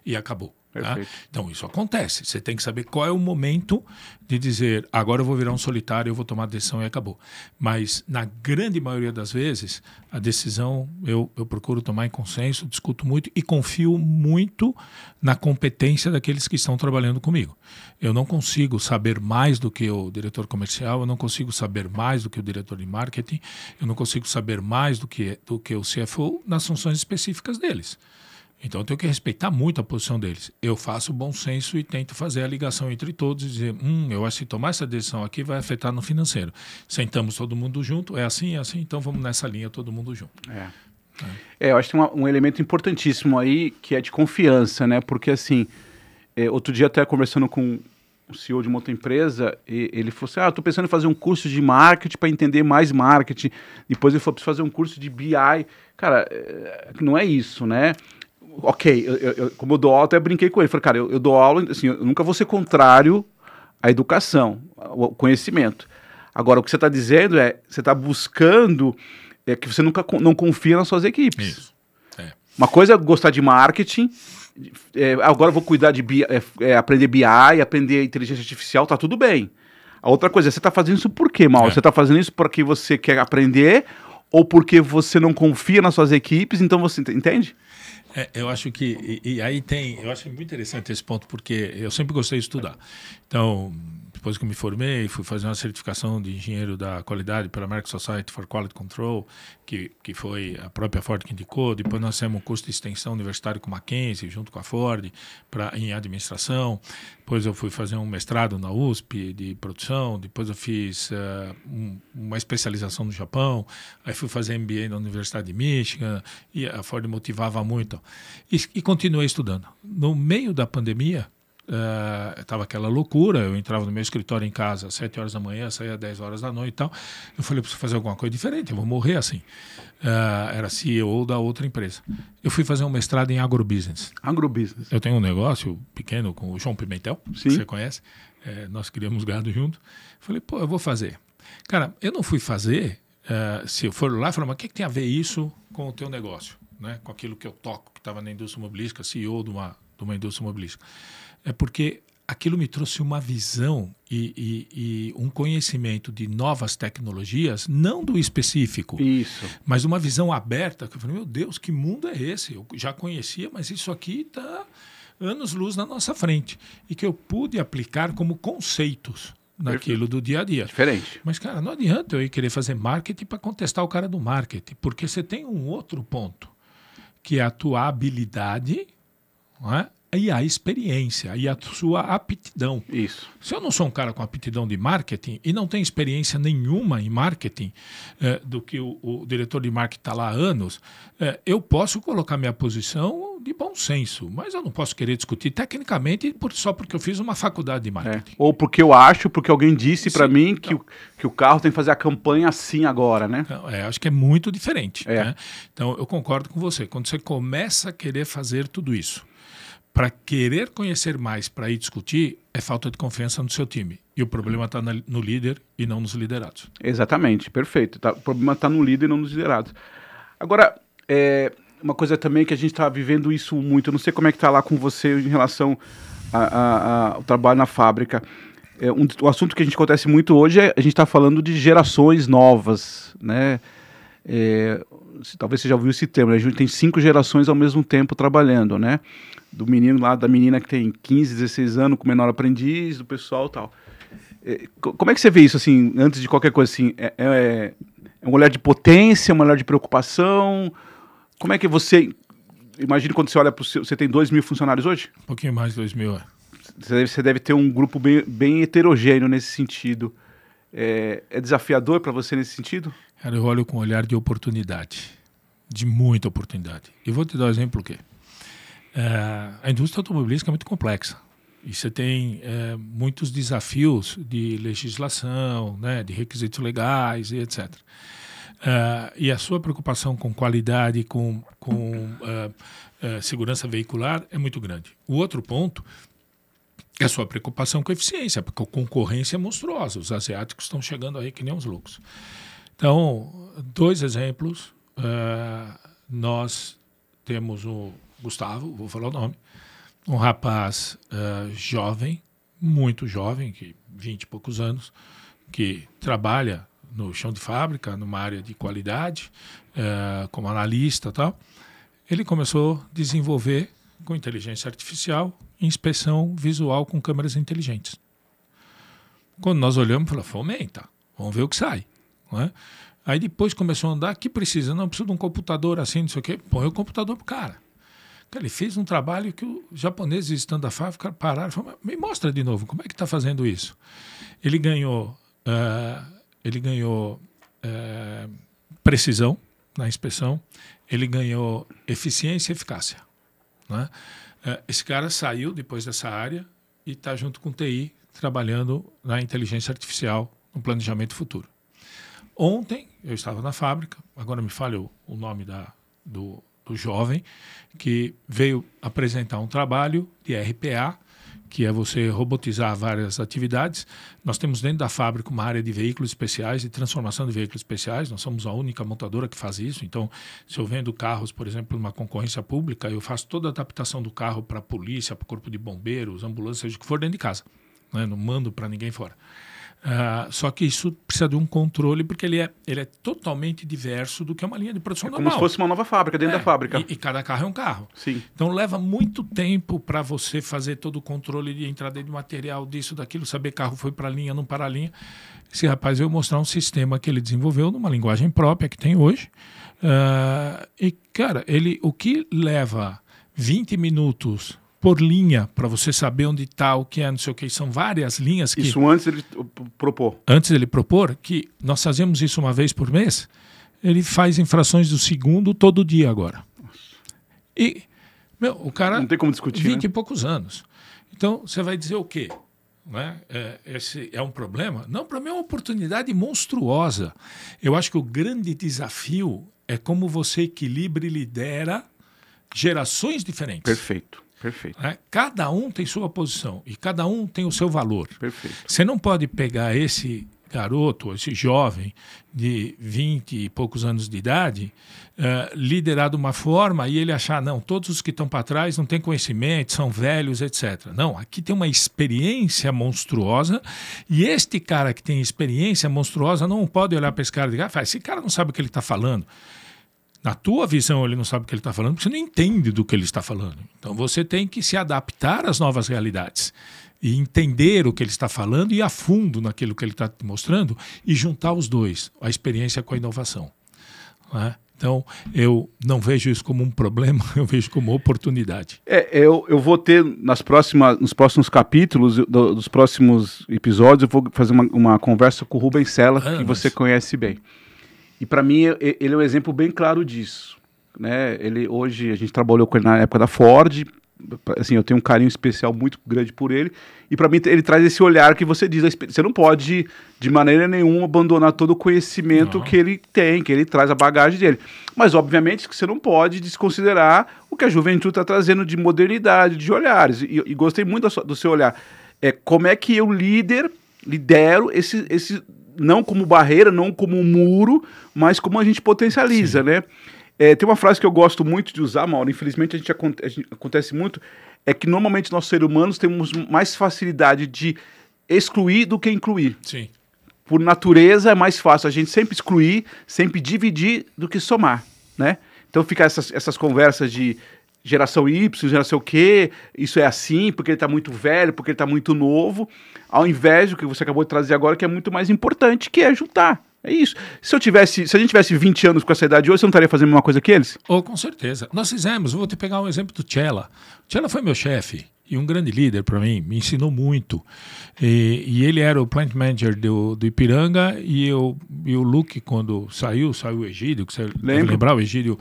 E acabou. Tá? Então, isso acontece. Você tem que saber qual é o momento de dizer, agora eu vou virar um solitário, eu vou tomar a decisão e acabou. Mas, na grande maioria das vezes, a decisão eu procuro tomar em consenso, discuto muito e confio muito na competência daqueles que estão trabalhando comigo. Eu não consigo saber mais do que o diretor comercial, eu não consigo saber mais do que o diretor de marketing, eu não consigo saber mais do que o CFO nas funções específicas deles. Então, eu tenho que respeitar muito a posição deles. Eu faço bom senso e tento fazer a ligação entre todos e dizer, eu acho que tomar essa decisão aqui vai afetar no financeiro. Sentamos todo mundo junto, é assim, então vamos nessa linha todo mundo junto. Eu acho que tem um elemento importantíssimo aí que é de confiança, né? Porque, assim, outro dia até conversando com o CEO de uma outra empresa, ele falou assim, estou pensando em fazer um curso de marketing para entender mais marketing. Depois ele falou, preciso fazer um curso de BI. Cara, não é isso, né? Ok, como eu dou aula, até brinquei com ele. Falei, cara, eu dou aula, assim, eu nunca vou ser contrário à educação, ao conhecimento. Agora, o que você está dizendo você está buscando que você não confia nas suas equipes. Isso. Uma coisa é gostar de marketing, agora eu vou cuidar de aprender BI, aprender inteligência artificial, tá tudo bem. A outra coisa é, você está fazendo isso por quê, Mauro? Você está fazendo isso porque você quer aprender ou porque você não confia nas suas equipes, então você entende? Eu acho que, eu acho muito interessante esse ponto, porque eu sempre gostei de estudar. Então, depois que eu me formei, fui fazer uma certificação de engenheiro da qualidade pela American Society for Quality Control, que foi a própria Ford que indicou. Depois nós fizemos um curso de extensão universitário com a Mackenzie, junto com a Ford, em administração. Depois eu fui fazer um mestrado na USP de produção. Depois eu fiz uma especialização no Japão. Aí fui fazer MBA na Universidade de Michigan. E a Ford motivava muito. E continuei estudando. No meio da pandemia, estava aquela loucura, eu entrava no meu escritório em casa às 7 horas da manhã, saía às 10 horas da noite e tal. Eu falei, preciso fazer alguma coisa diferente, eu vou morrer assim. Era CEO da outra empresa. Eu fui fazer um mestrado em agrobusiness. Agrobusiness. Eu tenho um negócio pequeno com o João Pimentel, que você conhece. Nós criamos gado junto. Falei, eu vou fazer. Cara, eu não fui fazer, se eu for lá, eu falei, mas o que tem a ver isso com o teu negócio? Né? Com aquilo que eu toco, que estava na indústria mobilística, CEO de uma indústria mobilística. É porque aquilo me trouxe uma visão e um conhecimento de novas tecnologias, não do específico, mas uma visão aberta, que eu falei, meu Deus, que mundo é esse? Eu já conhecia, mas isso aqui está anos-luz na nossa frente. E que eu pude aplicar como conceitos naquilo do dia a dia. Diferente. Mas, cara, não adianta eu ir querer fazer marketing para contestar o cara do marketing, porque você tem um outro ponto, que é a tua habilidade, não é? E a experiência e a sua aptidão. Isso. Se eu não sou um cara com aptidão de marketing e não tenho experiência nenhuma em marketing, do que o diretor de marketing está lá há anos, eu posso colocar minha posição de bom senso, mas eu não posso querer discutir tecnicamente só porque eu fiz uma faculdade de marketing. Ou porque eu acho, porque alguém disse para mim que o carro tem que fazer a campanha assim agora, né? Então, acho que é muito diferente. Né? Então, eu concordo com você. Quando você começa a querer fazer tudo isso, para querer conhecer mais, para ir discutir, é falta de confiança no seu time. E o problema está no líder e não nos liderados. Exatamente, perfeito. O problema está no líder e não nos liderados. Agora, uma coisa também que a gente está vivendo isso muito, eu não sei como é que está lá com você em relação ao trabalho na fábrica. O assunto que a gente acontece muito hoje a gente está falando de gerações novas, né? Talvez você já ouviu esse termo, né? A gente tem 5 gerações ao mesmo tempo trabalhando, né? Do menino lá, da menina que tem 15, 16 anos, com menor aprendiz, do pessoal e tal. Como é que você vê isso, assim, antes de qualquer coisa, assim? É um olhar de potência, um olhar de preocupação? Como é que você... Imagina quando você olha para o seu... Você tem 2.000 funcionários hoje? Um pouquinho mais de 2.000, Você deve ter um grupo bem heterogêneo nesse sentido. É desafiador para você nesse sentido? Cara, eu olho com um olhar de oportunidade, de muita oportunidade. E vou te dar um exemplo o quê? A indústria automobilística é muito complexa e você tem muitos desafios de legislação, né, de requisitos legais e etc. E a sua preocupação com qualidade, com segurança veicular é muito grande. O outro ponto é a sua preocupação com eficiência, porque a concorrência é monstruosa. Os asiáticos estão chegando aí que nem uns loucos. Então, 2 exemplos. Nós temos o Gustavo, vou falar o nome, um rapaz jovem, muito jovem, que 20 e poucos anos, que trabalha no chão de fábrica, numa área de qualidade, como analista e tal. Ele começou a desenvolver com inteligência artificial inspeção visual com câmeras inteligentes. Quando nós olhamos, falamos, fomenta, vamos ver o que sai. Não é? Aí depois começou a andar, que precisa? Não, precisa de um computador assim, não sei o quê. Põe o computador pro cara. Ele fez um trabalho que os japoneses estando da fábrica pararam e falaram, me mostra de novo, como é que está fazendo isso? Ele ganhou precisão na inspeção, ele ganhou eficiência e eficácia. Né? Esse cara saiu depois dessa área e está junto com o TI, trabalhando na inteligência artificial, no planejamento futuro. Ontem eu estava na fábrica, agora me falha o nome do jovem, que veio apresentar um trabalho de RPA, que é você robotizar várias atividades. Nós temos dentro da fábrica uma área de veículos especiais, de transformação de veículos especiais. Nós somos a única montadora que faz isso. Então, se eu vendo carros, por exemplo, numa concorrência pública, eu faço toda a adaptação do carro para a polícia, para o corpo de bombeiros, ambulância, seja o que for, dentro de casa. Né? Não mando para ninguém fora. Só que isso precisa de um controle, porque ele é totalmente diverso do que é uma linha de produção normal. Como se fosse uma nova fábrica, dentro da fábrica. E cada carro é um carro. Sim. Então leva muito tempo para você fazer todo o controle de entrada de material, disso, daquilo, saber carro foi para a linha, não para a linha. Esse rapaz veio mostrar um sistema que ele desenvolveu numa linguagem própria que tem hoje. E, cara, o que leva 20 minutos por linha, para você saber onde está, o que é, não sei o que, são várias linhas que... Isso antes ele propor. Antes ele propor, que nós fazemos isso uma vez por mês, ele faz em frações do segundo todo dia agora. E, o cara... Não tem como discutir, 20 e poucos anos. Então, você vai dizer o quê? Né? Esse é um problema? Não, para mim é uma oportunidade monstruosa. Eu acho que o grande desafio é como você equilibra e lidera gerações diferentes. Perfeito. Perfeito. Cada um tem sua posição e cada um tem o seu valor. Perfeito. Você não pode pegar esse garoto, esse jovem de 20 e poucos anos de idade, liderar de uma forma e ele achar, não, todos os que estão para trás não têm conhecimento, são velhos, etc. Não, aqui tem uma experiência monstruosa e este cara que tem experiência monstruosa não pode olhar para esse cara e dizer, esse cara não sabe o que ele está falando. Na tua visão, ele não sabe o que ele está falando, porque você não entende do que ele está falando. Então, você tem que se adaptar às novas realidades e entender o que ele está falando e ir a fundo naquilo que ele está te mostrando e juntar os dois, a experiência com a inovação. Né? Então, eu não vejo isso como um problema, eu vejo como oportunidade. Eu vou ter, nos próximos capítulos, dos próximos episódios, eu vou fazer uma conversa com o Rubens Sela, que você conhece bem. E para mim, ele é um exemplo bem claro disso. Né? Hoje, a gente trabalhou com ele na época da Ford, assim, eu tenho um carinho especial muito grande por ele, e para mim ele traz esse olhar que você diz, você não pode, de maneira nenhuma, abandonar todo o conhecimento que ele tem, que ele traz, a bagagem dele. Mas, obviamente, que você não pode desconsiderar o que a juventude está trazendo de modernidade, de olhares, e gostei muito do seu olhar. Como é que eu lidero esse não como barreira, não como um muro, mas como a gente potencializa, né? Tem uma frase que eu gosto muito de usar, Mauro, infelizmente acontece muito, é que normalmente nós seres humanos temos mais facilidade de excluir do que incluir. Sim. Por natureza é mais fácil a gente sempre excluir, sempre dividir do que somar, né? Então fica essas conversas de geração Y, geração Q, isso é assim, porque ele está muito velho, porque ele está muito novo, ao invés do que você acabou de trazer agora, que é muito mais importante, que é juntar. É isso. Se a gente tivesse 20 anos com essa idade hoje, você não estaria fazendo a mesma coisa que eles? Com certeza. Nós fizemos, vou te pegar um exemplo do Cella. O Cella foi meu chefe e um grande líder para mim, me ensinou muito. E ele era o plant manager do Ipiranga e o Luke, quando saiu o Egídio, que você deve lembrar, o Egídio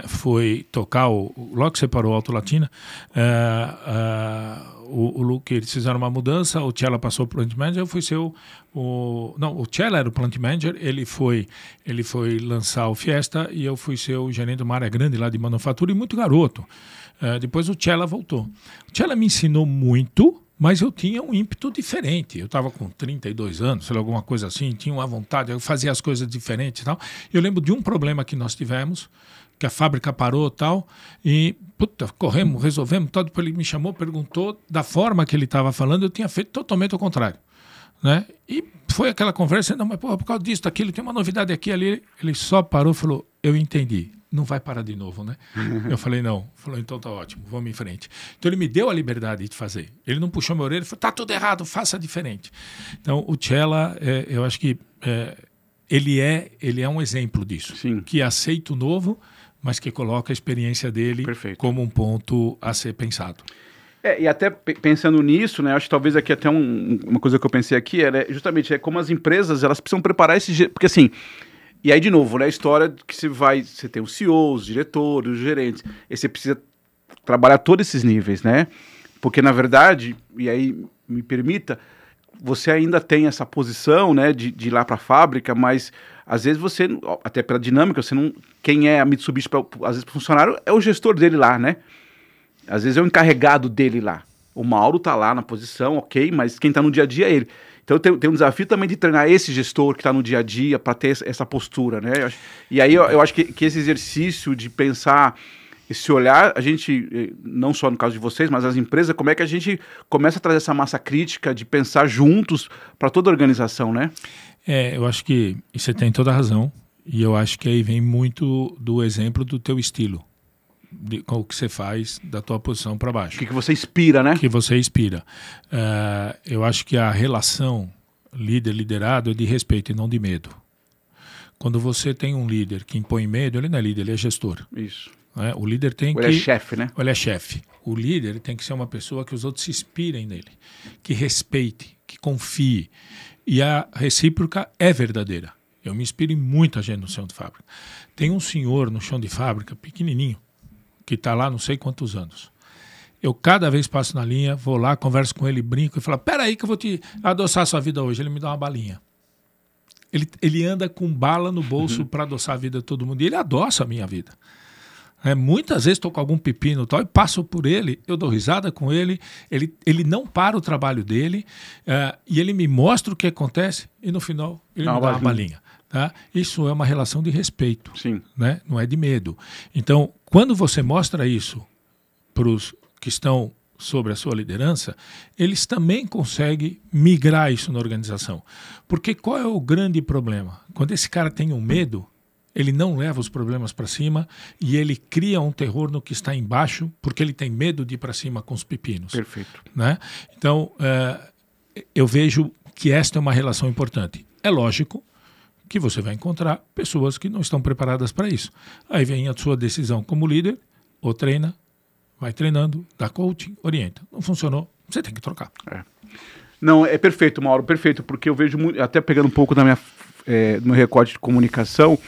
foi tocar, logo que separou o Alto Latina, o Luke, eles fizeram uma mudança, o Cella passou para o plant manager, eu fui ser o Cella era o plant manager, ele foi lançar o Fiesta e eu fui ser o gerente de uma área grande lá de manufatura e muito garoto. Depois o Cella voltou. O Cella me ensinou muito, mas eu tinha um ímpeto diferente. Eu estava com 32 anos, sei lá, alguma coisa assim, tinha uma vontade, eu fazia as coisas diferentes e tal. Eu lembro de um problema que nós tivemos, que a fábrica parou e tal, e corremos, resolvemos, tal. Depois ele me chamou, perguntou, da forma que ele estava falando, eu tinha feito totalmente o contrário. Né? E foi aquela conversa, não, mas porra, por causa disso, daquilo, tem uma novidade aqui, ali. Ele só parou e falou, eu entendi. Não vai parar de novo, né? Eu falei, não. Falou, então tá ótimo, vamos em frente. Então ele me deu a liberdade de fazer. Ele não puxou meu orelha e falou, tá tudo errado, faça diferente. Então o Cella, eu acho que ele é um exemplo disso. Sim. Que aceita o novo, mas que coloca a experiência dele como um ponto a ser pensado. E até pensando nisso, né, acho que talvez aqui até uma coisa que eu pensei aqui justamente como as empresas, elas precisam preparar porque assim, e aí de novo, né, a história que você tem os CEOs, os diretores, os gerentes, e você precisa trabalhar todos esses níveis, né, porque na verdade, e aí me permita, você ainda tem essa posição, né, de ir lá para a fábrica, mas às vezes você, até pela dinâmica, quem é a Mitsubishi, às vezes o funcionário é o gestor dele lá, né, às vezes é o encarregado dele lá. O Mauro tá lá na posição, ok, mas quem tá no dia a dia é ele. Então tem um desafio também de treinar esse gestor que tá no dia a dia para ter essa postura, né? E aí eu acho que esse exercício de pensar, esse olhar, a gente, não só no caso de vocês, mas as empresas, como é que a gente começa a trazer essa massa crítica de pensar juntos para toda a organização, né? Eu acho que você tem toda a razão. E eu acho que aí vem muito do exemplo do teu estilo. Com o que você faz da tua posição para baixo. O que você inspira, né? Que você inspira. Eu acho que a relação líder-liderado é de respeito e não de medo. Quando você tem um líder que impõe medo, ele não é líder, ele é gestor. Isso. O líder tem Ele é chefe, né? Ele é chefe. O líder tem que ser uma pessoa que os outros se inspirem nele, que respeite, que confie. E a recíproca é verdadeira. Eu me inspiro em muita gente no chão de fábrica. Tem um senhor no chão de fábrica, pequenininho, que está lá não sei quantos anos. Eu cada vez passo na linha, vou lá, converso com ele, brinco e falo, peraí que eu vou te adoçar a sua vida hoje. Ele me dá uma balinha. Ele anda com bala no bolso para adoçar a vida de todo mundo. E ele adoça a minha vida. Muitas vezes estou com algum pepino tal, e passo por ele, eu dou risada com ele, ele não para o trabalho dele, e ele me mostra o que acontece e no final ele me dá uma balinha. Tá? Isso é uma relação de respeito, Sim. Né? Não é de medo. Então, quando você mostra isso para os que estão sobre a sua liderança, eles também conseguem migrar isso na organização. Porque qual é o grande problema? Quando esse cara tem um medo, ele não leva os problemas para cima e ele cria um terror no que está embaixo porque ele tem medo de ir para cima com os pepinos. Perfeito. Né? Então, eu vejo que esta é uma relação importante. É lógico que você vai encontrar pessoas que não estão preparadas para isso. Aí vem a sua decisão como líder, ou treina, vai treinando, dá coaching, orienta. Não funcionou, você tem que trocar. Não, é perfeito, Mauro, perfeito, porque eu vejo muito, até pegando um pouco da minha, do meu recorte de comunicação,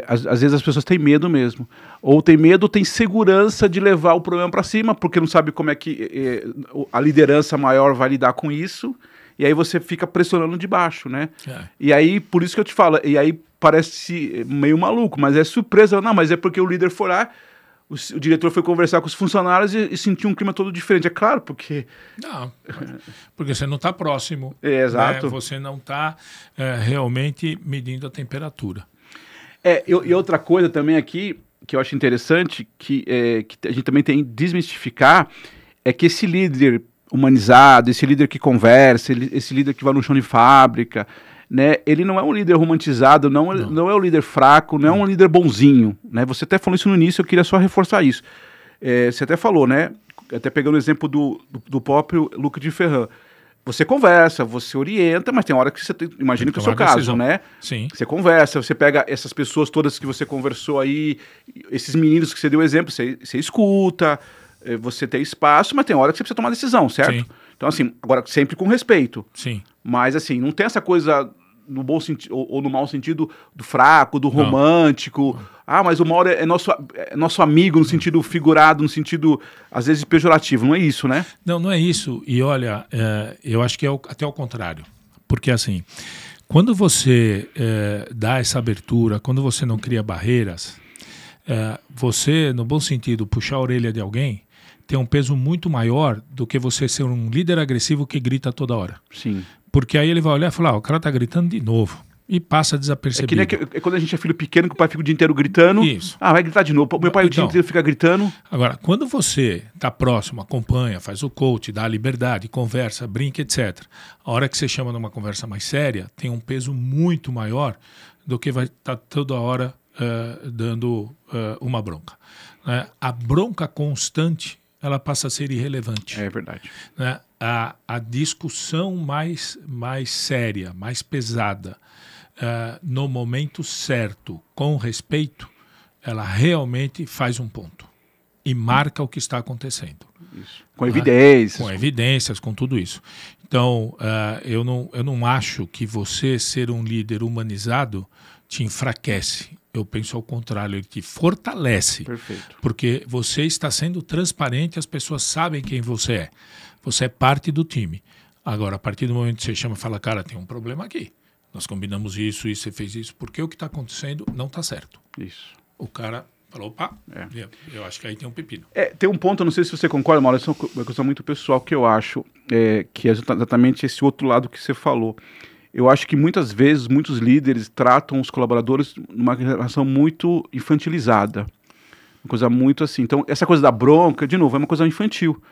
às vezes as pessoas têm medo mesmo. Ou tem medo ou tem segurança de levar o problema para cima, porque não sabe como é que a liderança maior vai lidar com isso, e aí você fica pressionando de baixo, né? E aí, por isso que eu te falo, e aí parece meio maluco, mas é surpresa. Não, mas é porque o líder foi lá, o diretor foi conversar com os funcionários e sentiu um clima todo diferente. É claro, porque... Não, porque você não está próximo. Exato. Né? Você não está realmente medindo a temperatura. E outra coisa também aqui, que eu acho interessante, que a gente também tem que desmistificar, é que esse líder humanizado, esse líder que conversa, esse líder que vai no chão de fábrica, né, ele não é um líder romantizado, não é um líder fraco, não é um líder bonzinho, né? Você até falou isso no início, eu queria só reforçar isso. Você até falou, né, até pegando o exemplo do próprio Luca de Ferran, você conversa, você orienta, mas tem hora que você imagina que é o seu caso, né? Sim. Você conversa, você pega essas pessoas todas que você conversou aí, esses meninos que você deu exemplo, você escuta, você tem espaço, mas tem hora que você precisa tomar decisão, certo? Sim. Então, assim, agora sempre com respeito. Sim. Mas, assim, não tem essa coisa no bom sentido ou no mau sentido do fraco, do romântico. Ah, mas o Mauro é nosso amigo no sentido figurado, no sentido, às vezes, pejorativo. Não é isso, né? Não é isso. E olha, eu acho que é até o contrário. Porque, assim, quando você dá essa abertura, quando você não cria barreiras, você, no bom sentido, puxar a orelha de alguém, tem um peso muito maior do que você ser um líder agressivo que grita toda hora. Sim. Porque aí ele vai olhar e falar, o cara tá gritando de novo. E passa desapercebido. É quando a gente é filho pequeno, que o pai fica o dia inteiro gritando. Isso. Vai gritar de novo. Meu pai o dia inteiro fica gritando. Agora, quando você tá próximo, acompanha, faz o coach, dá a liberdade, conversa, brinca, etc. A hora que você chama numa conversa mais séria, tem um peso muito maior do que vai estar toda hora dando uma bronca. Né? A bronca constante, ela passa a ser irrelevante. É verdade. Né? A discussão mais séria, mais pesada, no momento certo, com respeito, ela realmente faz um ponto e marca o que está acontecendo. Isso. Com evidências. Com evidências, com tudo isso. Então, eu não acho que você ser um líder humanizado te enfraquece. Eu penso ao contrário, ele te fortalece. Perfeito. Porque você está sendo transparente, as pessoas sabem quem você é. Você é parte do time. Agora, a partir do momento que você chama e fala, cara, tem um problema aqui. Nós combinamos isso, você fez isso, porque o que está acontecendo não está certo. Isso. O cara falou, opa, eu acho que aí tem um pepino. Tem um ponto, eu não sei se você concorda, Mauro, isso é uma coisa muito pessoal que eu acho, que é exatamente esse outro lado que você falou. Eu acho que muitas vezes, muitos líderes tratam os colaboradores numa relação muito infantilizada. Uma coisa muito assim. Então, essa coisa da bronca, de novo, é uma coisa infantil.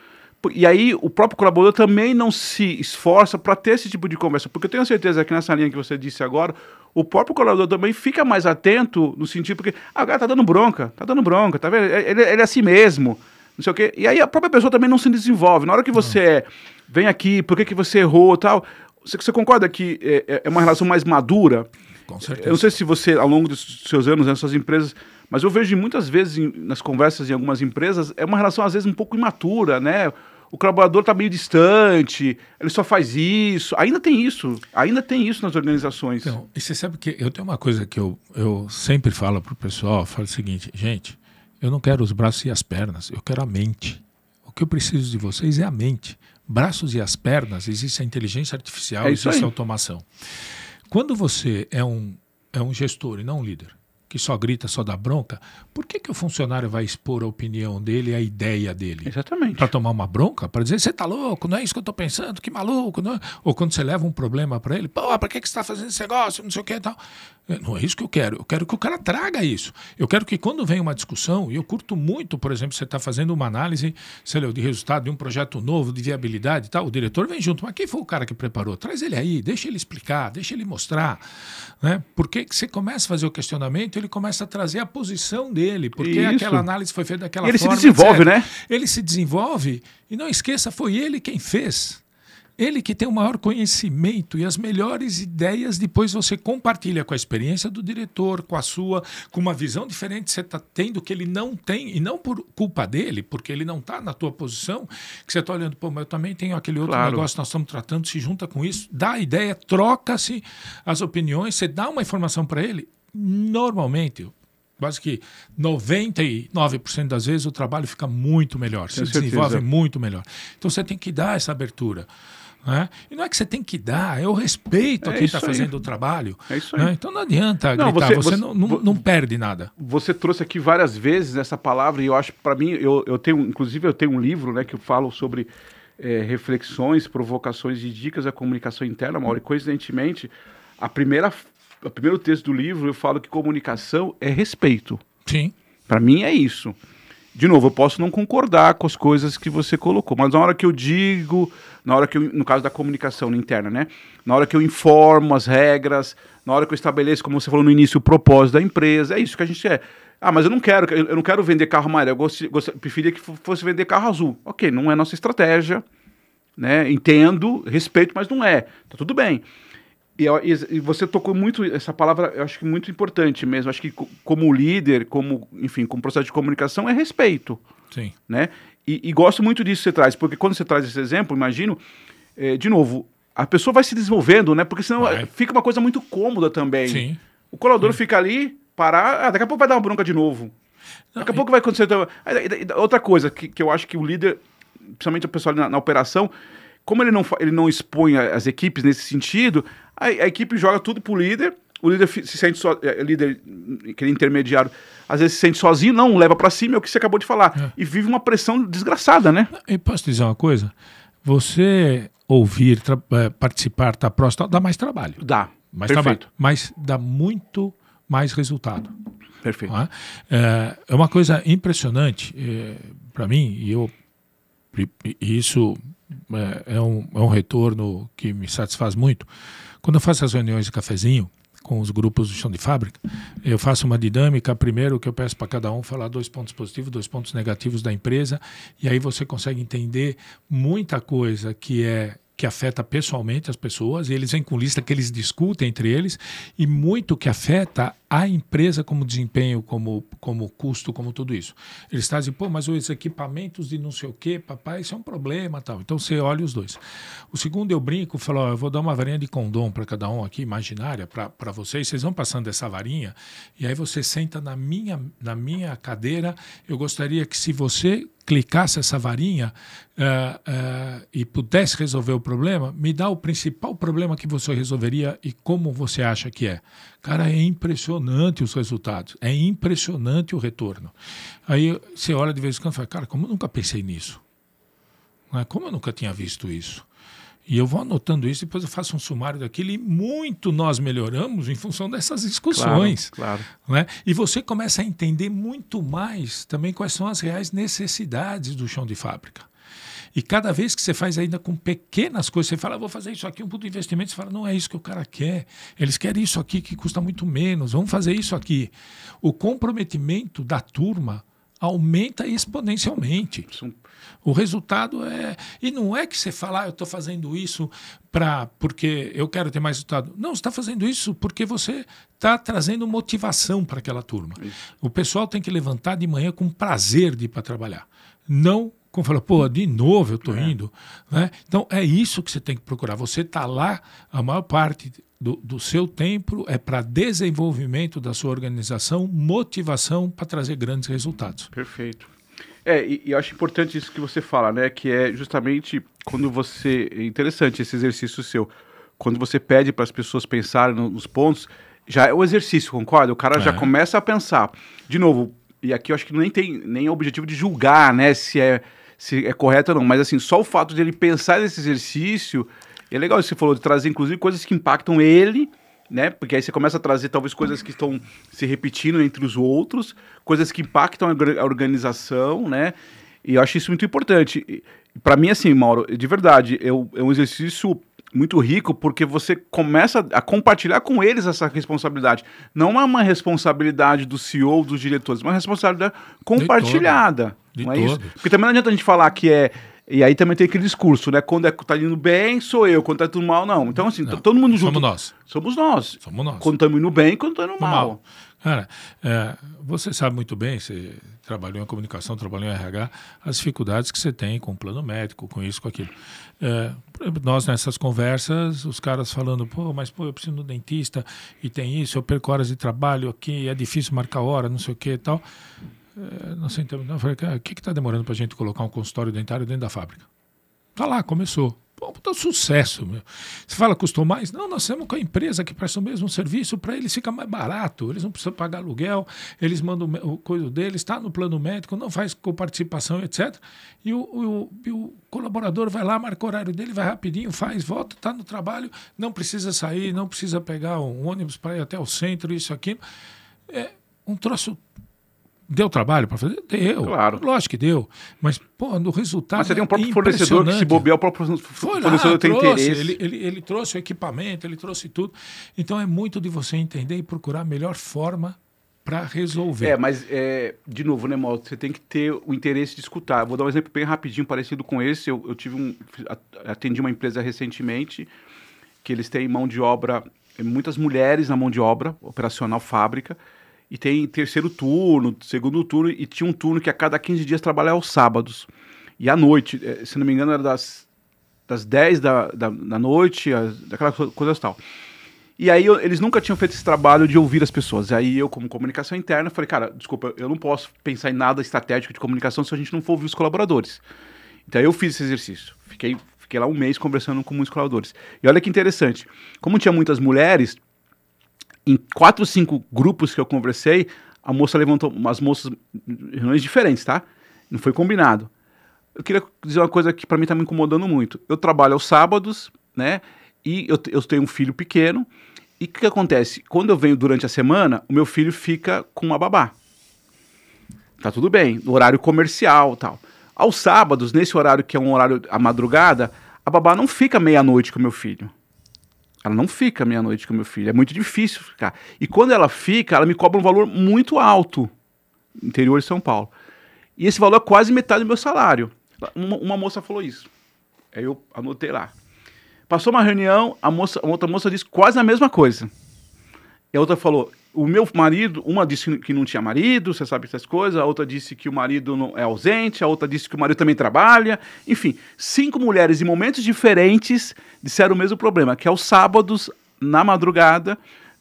E aí, o próprio colaborador também não se esforça para ter esse tipo de conversa. Porque eu tenho certeza que nessa linha que você disse agora, o próprio colaborador também fica mais atento no sentido, porque o cara tá dando bronca, tá vendo? Ele é assim mesmo, não sei o quê. E aí, a própria pessoa também não se desenvolve. Na hora que você vem aqui, por que você errou e tal... Você concorda que é uma relação mais madura? Com certeza. Eu não sei se você, ao longo dos seus anos nas suas empresas, mas eu vejo muitas vezes nas conversas em algumas empresas, é uma relação às vezes um pouco imatura, né? O colaborador está meio distante, ele só faz isso. Ainda tem isso nas organizações. Então, e você sabe que eu tenho uma coisa que eu sempre falo para o pessoal, eu falo o seguinte, gente, eu não quero os braços e as pernas, eu quero a mente. O que eu preciso de vocês é a mente. Braços e as pernas, existe a inteligência artificial, existe a automação. Quando você é um gestor e não um líder, que só grita, só dá bronca, por que o funcionário vai expor a opinião dele, a ideia dele? Exatamente. Para tomar uma bronca? Para dizer, você tá louco, não é isso que eu tô pensando, que maluco. Não é? Ou quando você leva um problema para ele, pô, para que você tá fazendo esse negócio, não sei o que e tal. Não é isso que eu quero que o cara traga isso. Eu quero que quando vem uma discussão, e eu curto muito, por exemplo, você está fazendo uma análise, sei lá, de resultado de um projeto novo, de viabilidade e tal, o diretor vem junto, mas quem foi o cara que preparou? Traz ele aí, deixa ele explicar, deixa ele mostrar. Né? Porque que você começa a fazer o questionamento, ele começa a trazer a posição dele, porque aquela análise foi feita daquela forma. Ele se desenvolve, etc. né? Ele se desenvolve, e não esqueça, foi ele quem fez. Ele que tem o maior conhecimento e as melhores ideias, depois você compartilha com a experiência do diretor, com a sua, com uma visão diferente que você está tendo, que ele não tem, e não por culpa dele, porque ele não está na tua posição, que você está olhando, pô, mas eu também tenho aquele outro negócio que nós estamos tratando, se junta com isso, dá a ideia, troca-se as opiniões, você dá uma informação para ele, normalmente, quase que 99% das vezes o trabalho fica muito melhor, se desenvolve muito melhor. Então você tem que dar essa abertura. Né? E não é que você tem que dar, é o respeito a quem está fazendo o trabalho. É isso aí. Né? Então não adianta gritar, você não perde nada. Você trouxe aqui várias vezes essa palavra e eu acho, para mim, eu tenho um livro, né, que eu falo sobre reflexões, provocações e dicas da comunicação interna, Mauro, e coincidentemente, o primeiro texto do livro eu falo que comunicação é respeito. Sim. Para mim é isso. De novo, eu posso não concordar com as coisas que você colocou, mas na hora que eu digo, no caso da comunicação interna, né? Na hora que eu informo as regras, na hora que eu estabeleço, como você falou no início, o propósito da empresa, é isso que a gente é. Ah, mas eu não quero vender carro amarelo, eu preferia que fosse vender carro azul. Ok, não é nossa estratégia, né? Entendo, respeito, mas não é. Tá tudo bem. E você tocou muito, essa palavra eu acho que muito importante mesmo, acho que como líder, como processo de comunicação é respeito. Sim. Né? E gosto muito disso que você traz, porque quando você traz esse exemplo, imagino, de novo, a pessoa vai se desenvolvendo, né? Porque senão fica uma coisa muito cômoda também. Sim. O colaborador fica ali, parar, daqui a pouco vai dar uma bronca de novo. Daqui a pouco vai acontecer... Outra coisa que eu acho que o líder, principalmente o pessoal na operação, como ele não expõe as equipes nesse sentido, a equipe joga tudo pro líder, o líder se sente líder, aquele intermediário, às vezes se sente sozinho, não leva para cima, é o que você acabou de falar, e vive uma pressão desgraçada, né? E posso dizer uma coisa? Você ouvir, participar, estar próximo, dá mais trabalho. Dá, mais perfeito. Trabalho, mas dá muito mais resultado. Perfeito. É uma coisa impressionante para mim, e isso é um retorno que me satisfaz muito. Quando eu faço as reuniões de cafezinho com os grupos do chão de fábrica, eu faço uma dinâmica, primeiro que eu peço para cada um falar 2 pontos positivos, 2 pontos negativos da empresa, e aí você consegue entender muita coisa que afeta pessoalmente as pessoas, e eles vêm com lista que eles discutem entre eles, e muito que afeta a empresa como desempenho, como custo, como tudo isso. Eles trazem, pô, mas os equipamentos de não sei o quê, papai, isso é um problema, tal. Então você olha os dois. O segundo eu brinco, falo, eu vou dar uma varinha de condom para cada um aqui, imaginária, para vocês vão passando essa varinha, e aí você senta na minha cadeira, eu gostaria que se você clicasse essa varinha e pudesse resolver o problema, me dá o principal problema que você resolveria e como você acha que é. Cara, é impressionante os resultados, é impressionante o retorno. Aí você olha de vez em quando e fala, cara, como eu nunca pensei nisso? Como eu nunca tinha visto isso? E eu vou anotando isso, depois eu faço um sumário daquilo e muito nós melhoramos em função dessas discussões. Claro. Né? E você começa a entender muito mais também quais são as reais necessidades do chão de fábrica. E cada vez que você faz ainda com pequenas coisas, você fala, vou fazer isso aqui, um puto investimento, você fala, não é isso que o cara quer, eles querem isso aqui que custa muito menos, vamos fazer isso aqui. O comprometimento da turma aumenta exponencialmente. O resultado é... E não é que você fala, eu estou fazendo isso porque eu quero ter mais resultado. Não, você está fazendo isso porque você está trazendo motivação para aquela turma. Isso. O pessoal tem que levantar de manhã com prazer de ir para trabalhar. Não como falar, pô, de novo eu estou indo. Né? Então é isso que você tem que procurar. Você está lá, a maior parte do seu tempo é para desenvolvimento da sua organização, motivação para trazer grandes resultados. Perfeito. E eu acho importante isso que você fala, né? Que é justamente quando você... É interessante esse exercício seu. Quando você pede para as pessoas pensarem nos pontos, já é o exercício, concorda? O cara já começa a pensar. De novo, e aqui eu acho que nem tem nem o objetivo de julgar, né, se é correto ou não, mas assim, só o fato de ele pensar nesse exercício, é legal isso que você falou, de trazer inclusive coisas que impactam ele, né, porque aí você começa a trazer talvez coisas que estão se repetindo entre os outros, coisas que impactam a organização, né, e eu acho isso muito importante. Para mim, assim, Mauro, de verdade, é um exercício muito rico, porque você começa a compartilhar com eles essa responsabilidade. Não é uma responsabilidade do CEO, dos diretores, é uma responsabilidade compartilhada. De não é todo. isso? Porque também não adianta a gente falar que é... E aí também tem aquele discurso, né? Quando tá indo bem, sou eu. Quando tá tudo mal, não. Então, assim, Não, todo mundo junto. somos nós. Somos nós. Somos nós. Quando estamos indo bem, quando estamos indo mal. Cara, você sabe muito bem, você trabalhou em comunicação, trabalhou em RH, as dificuldades que você tem com o plano médico, com isso, com aquilo. Nós, nessas conversas, os caras falando, eu preciso do dentista e tem isso, eu perco horas de trabalho aqui, é difícil marcar hora, não sei o que e tal. Não sei, então, eu falei, o que está demorando para a gente colocar um consultório dentário dentro da fábrica? Tá lá, começou. Puta sucesso, meu. Você fala, custou mais? Não, nós temos com a empresa que presta o mesmo serviço, para eles fica mais barato, eles não precisam pagar aluguel, eles mandam o coisa deles, está no plano médico, não faz coparticipação, etc. E o colaborador vai lá, marca o horário dele, vai rapidinho, faz, volta, está no trabalho, não precisa sair, não precisa pegar um ônibus para ir até o centro, isso, aquilo. É um troço. Deu trabalho para fazer? Deu. Claro. Lógico que deu. Mas, no resultado. Mas você tem um próprio fornecedor que, se bobear, o próprio fornecedor tem interesse. Ele trouxe o equipamento, ele trouxe tudo. Então, é muito de você entender e procurar a melhor forma para resolver. Mas, de novo, né, Mauro? Você tem que ter o interesse de escutar. Vou dar um exemplo bem rapidinho, parecido com esse. Eu atendi uma empresa recentemente que eles têm mão de obra, muitas mulheres na mão de obra, operacional fábrica. E tem terceiro turno, segundo turno, e tinha um turno que a cada 15 dias trabalhava aos sábados. E à noite, se não me engano, era das 10 da noite, daquela coisa tal. E aí eles nunca tinham feito esse trabalho de ouvir as pessoas. Aí eu, como comunicação interna, falei, cara, desculpa, eu não posso pensar em nada estratégico de comunicação se a gente não for ouvir os colaboradores. Então eu fiz esse exercício. Fiquei lá um mês conversando com muitos colaboradores. E olha que interessante, como tinha muitas mulheres, em 4 ou 5 grupos que eu conversei, a moça levantou umas moças em reuniões diferentes, tá? Não foi combinado. Eu queria dizer uma coisa que para mim tá me incomodando muito. Eu trabalho aos sábados, né? E eu tenho um filho pequeno. E o que acontece? Quando eu venho durante a semana, o meu filho fica com uma babá. Tá tudo bem, no horário comercial e tal. Aos sábados, nesse horário que é um horário à madrugada, a babá não fica meia-noite com o meu filho. Ela não fica meia-noite com o meu filho, é muito difícil ficar. E quando ela fica, ela me cobra um valor muito alto, interior de São Paulo. E esse valor é quase metade do meu salário. Uma moça falou isso. Aí eu anotei lá. Passou uma reunião, a outra moça disse quase a mesma coisa. E a outra falou, o meu marido, uma disse que não tinha marido, você sabe essas coisas, a outra disse que o marido não é ausente, a outra disse que o marido também trabalha. Enfim, 5 mulheres em momentos diferentes disseram o mesmo problema, que aos sábados, na madrugada,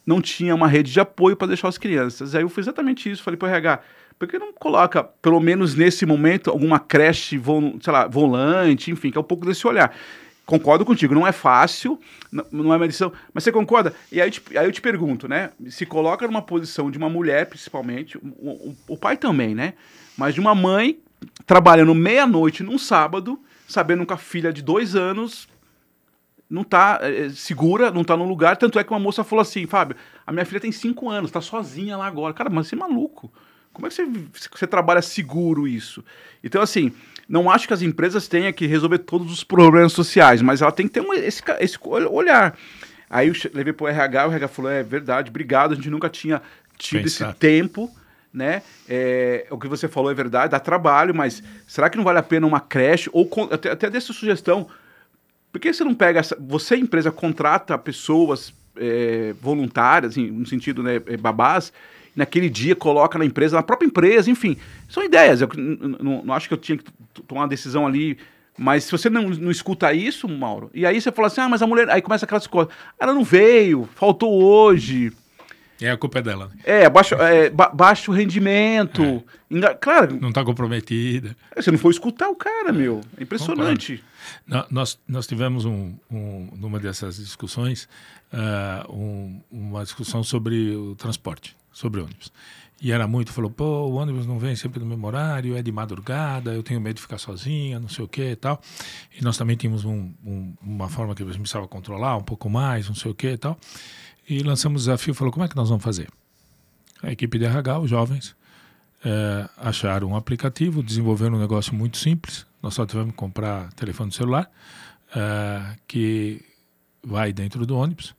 não tinha uma rede de apoio para deixar as crianças. Aí eu fiz exatamente isso, falei para o RH, por que não coloca, pelo menos nesse momento, alguma creche, volante, enfim, que é um pouco desse olhar. Concordo contigo, não é fácil, não é uma edição, mas você concorda? E aí eu te pergunto, né? Se coloca numa posição de uma mulher, principalmente, o pai também, né? Mas de uma mãe trabalhando meia-noite num sábado, sabendo que a filha de 2 anos não tá segura, não tá no lugar. Tanto é que uma moça falou assim, Fábio, a minha filha tem 5 anos, tá sozinha lá agora. Cara, mas você é maluco. Como é que você trabalha seguro isso? Então, assim, não acho que as empresas tenham que resolver todos os problemas sociais, mas ela tem que ter esse olhar. Aí eu levei para o RH falou, é verdade, obrigado, a gente nunca tinha tido esse tempo, né? O que você falou é verdade, dá trabalho, mas será que não vale a pena uma creche? Ou até dessa sugestão, por que você não pega, você, empresa, contrata pessoas voluntárias, assim, no sentido, né, babás, naquele dia coloca na empresa, na própria empresa, enfim, são ideias. Eu não acho que eu tinha que tomar uma decisão ali, mas se você não escuta isso, Mauro, e aí você fala assim, mas a mulher, aí começa aquelas coisas, ela não veio, faltou hoje. E a culpa é dela. Baixo rendimento. Claro. Não está comprometida. Você não foi escutar o cara, meu. É impressionante. Nós tivemos numa dessas discussões, uma discussão sobre o transporte, sobre ônibus. E era muito, falou, o ônibus não vem sempre no mesmo horário, é de madrugada, eu tenho medo de ficar sozinha, não sei o que e tal. E nós também tínhamos uma forma que a gente precisava controlar um pouco mais, não sei o que e tal. E lançamos o desafio, falou, como é que nós vamos fazer? A equipe de RH, os jovens, acharam um aplicativo, desenvolveram um negócio muito simples. Nós só tivemos que comprar telefone celular, que vai dentro do ônibus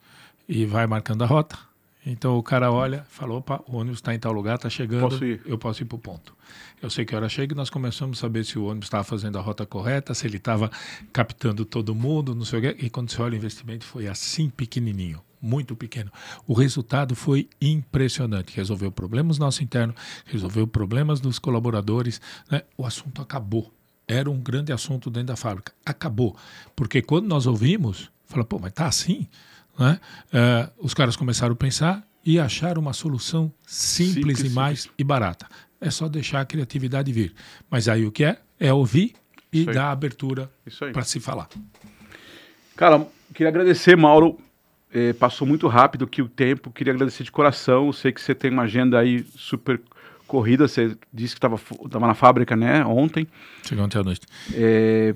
e vai marcando a rota. Então o cara olha, fala, opa, o ônibus está em tal lugar, está chegando, eu posso ir para o ponto. Eu sei que a hora chega e nós começamos a saber se o ônibus estava fazendo a rota correta, se ele estava captando todo mundo, não sei o quê. E quando você olha o investimento, foi assim pequenininho, muito pequeno. O resultado foi impressionante. Resolveu problemas nosso interno, resolveu problemas dos colaboradores, né? O assunto acabou. Era um grande assunto dentro da fábrica. Acabou. Porque quando nós ouvimos, fala, mas tá assim? Né? Os caras começaram a pensar e acharam uma solução simples e barata. É só deixar a criatividade vir. Mas aí o que é ouvir e dar abertura para se falar. Cara, queria agradecer, Mauro. Passou muito rápido aqui o tempo. Queria agradecer de coração. Eu sei que você tem uma agenda aí super corrida. Você disse que estava na fábrica, né, ontem. Chegou ontem à noite.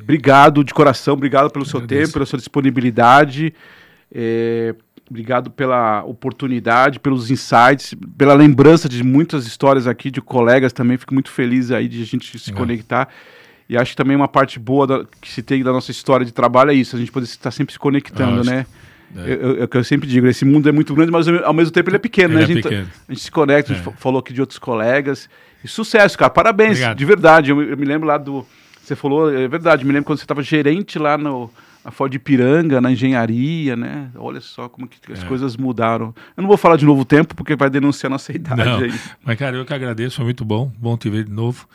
Obrigado de coração. Obrigado pelo seu tempo, pela sua disponibilidade. Obrigado pela oportunidade, pelos insights, pela lembrança de muitas histórias aqui de colegas também. Fico muito feliz aí de a gente se conectar. E acho que também uma parte boa que se tem da nossa história de trabalho é isso, a gente poder estar sempre se conectando, né? Eu sempre digo, esse mundo é muito grande, mas ao mesmo tempo ele é pequeno, né? A gente se conecta, a gente falou aqui de outros colegas. E sucesso, cara, parabéns, de verdade. Eu me lembro lá você falou, é verdade, me lembro quando você estava gerente lá na Ford Ipiranga, na engenharia, né? Olha só como que as coisas mudaram. Eu não vou falar de novo tempo, porque vai denunciar nossa idade aí. Mas, cara, eu que agradeço, foi muito bom te ver de novo.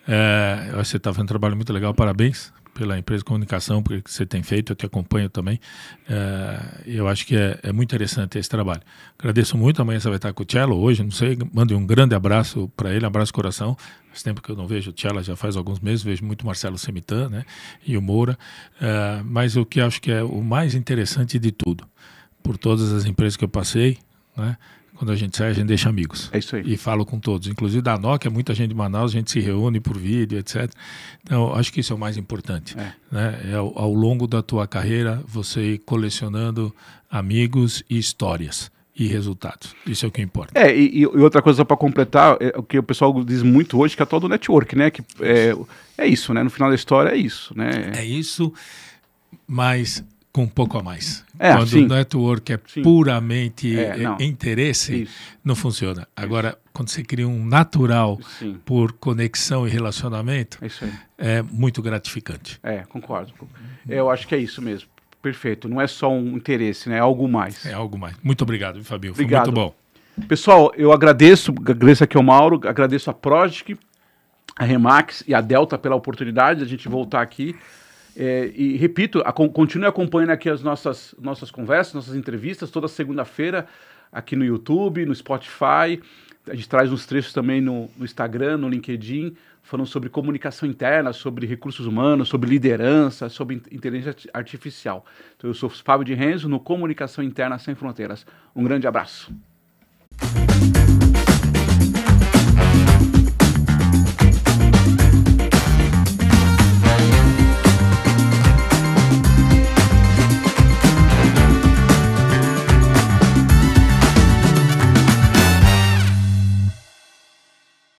Eu acho que você está fazendo um trabalho muito legal, parabéns pela empresa de comunicação, porque você tem feito, eu te acompanho também. Eu acho que é muito interessante esse trabalho. Agradeço muito, amanhã você vai estar com o Cello, hoje, não sei, mande um grande abraço para ele, abraço coração. Faz tempo que eu não vejo o Cello, já faz alguns meses, vejo muito Marcelo Semitan, né, e o Moura. Mas o que acho que é o mais interessante de tudo, por todas as empresas que eu passei, né, quando a gente sai, a gente deixa amigos. É isso aí. E falo com todos. Inclusive da Nokia, muita gente de Manaus, a gente se reúne por vídeo, etc. Então, acho que isso é o mais importante. Né? Ao longo da tua carreira, você ir colecionando amigos e histórias e resultados. Isso é o que importa. E outra coisa para completar, o que o pessoal diz muito hoje, que é a tal do network, né? Que é isso, né? No final da história é isso, né? É isso, mas com um pouco a mais. Quando o network é puramente interesse, não funciona. Agora, quando você cria um natural por conexão e relacionamento, é muito gratificante. Concordo. Eu acho que é isso mesmo. Perfeito. Não é só um interesse, né? É algo mais. É algo mais. Muito obrigado, Fabio. Obrigado. Foi muito bom. Pessoal, eu agradeço aqui ao Mauro, agradeço a Prodigy, a Remax e a Delta pela oportunidade de a gente voltar aqui. E repito, continue acompanhando aqui as nossas conversas, nossas entrevistas, toda segunda-feira aqui no YouTube, no Spotify. A gente traz uns trechos também no Instagram, no LinkedIn, falando sobre comunicação interna, sobre recursos humanos, sobre liderança, sobre inteligência artificial. Então eu sou Fábio de Renzo, no Comunicação Interna Sem Fronteiras. Um grande abraço.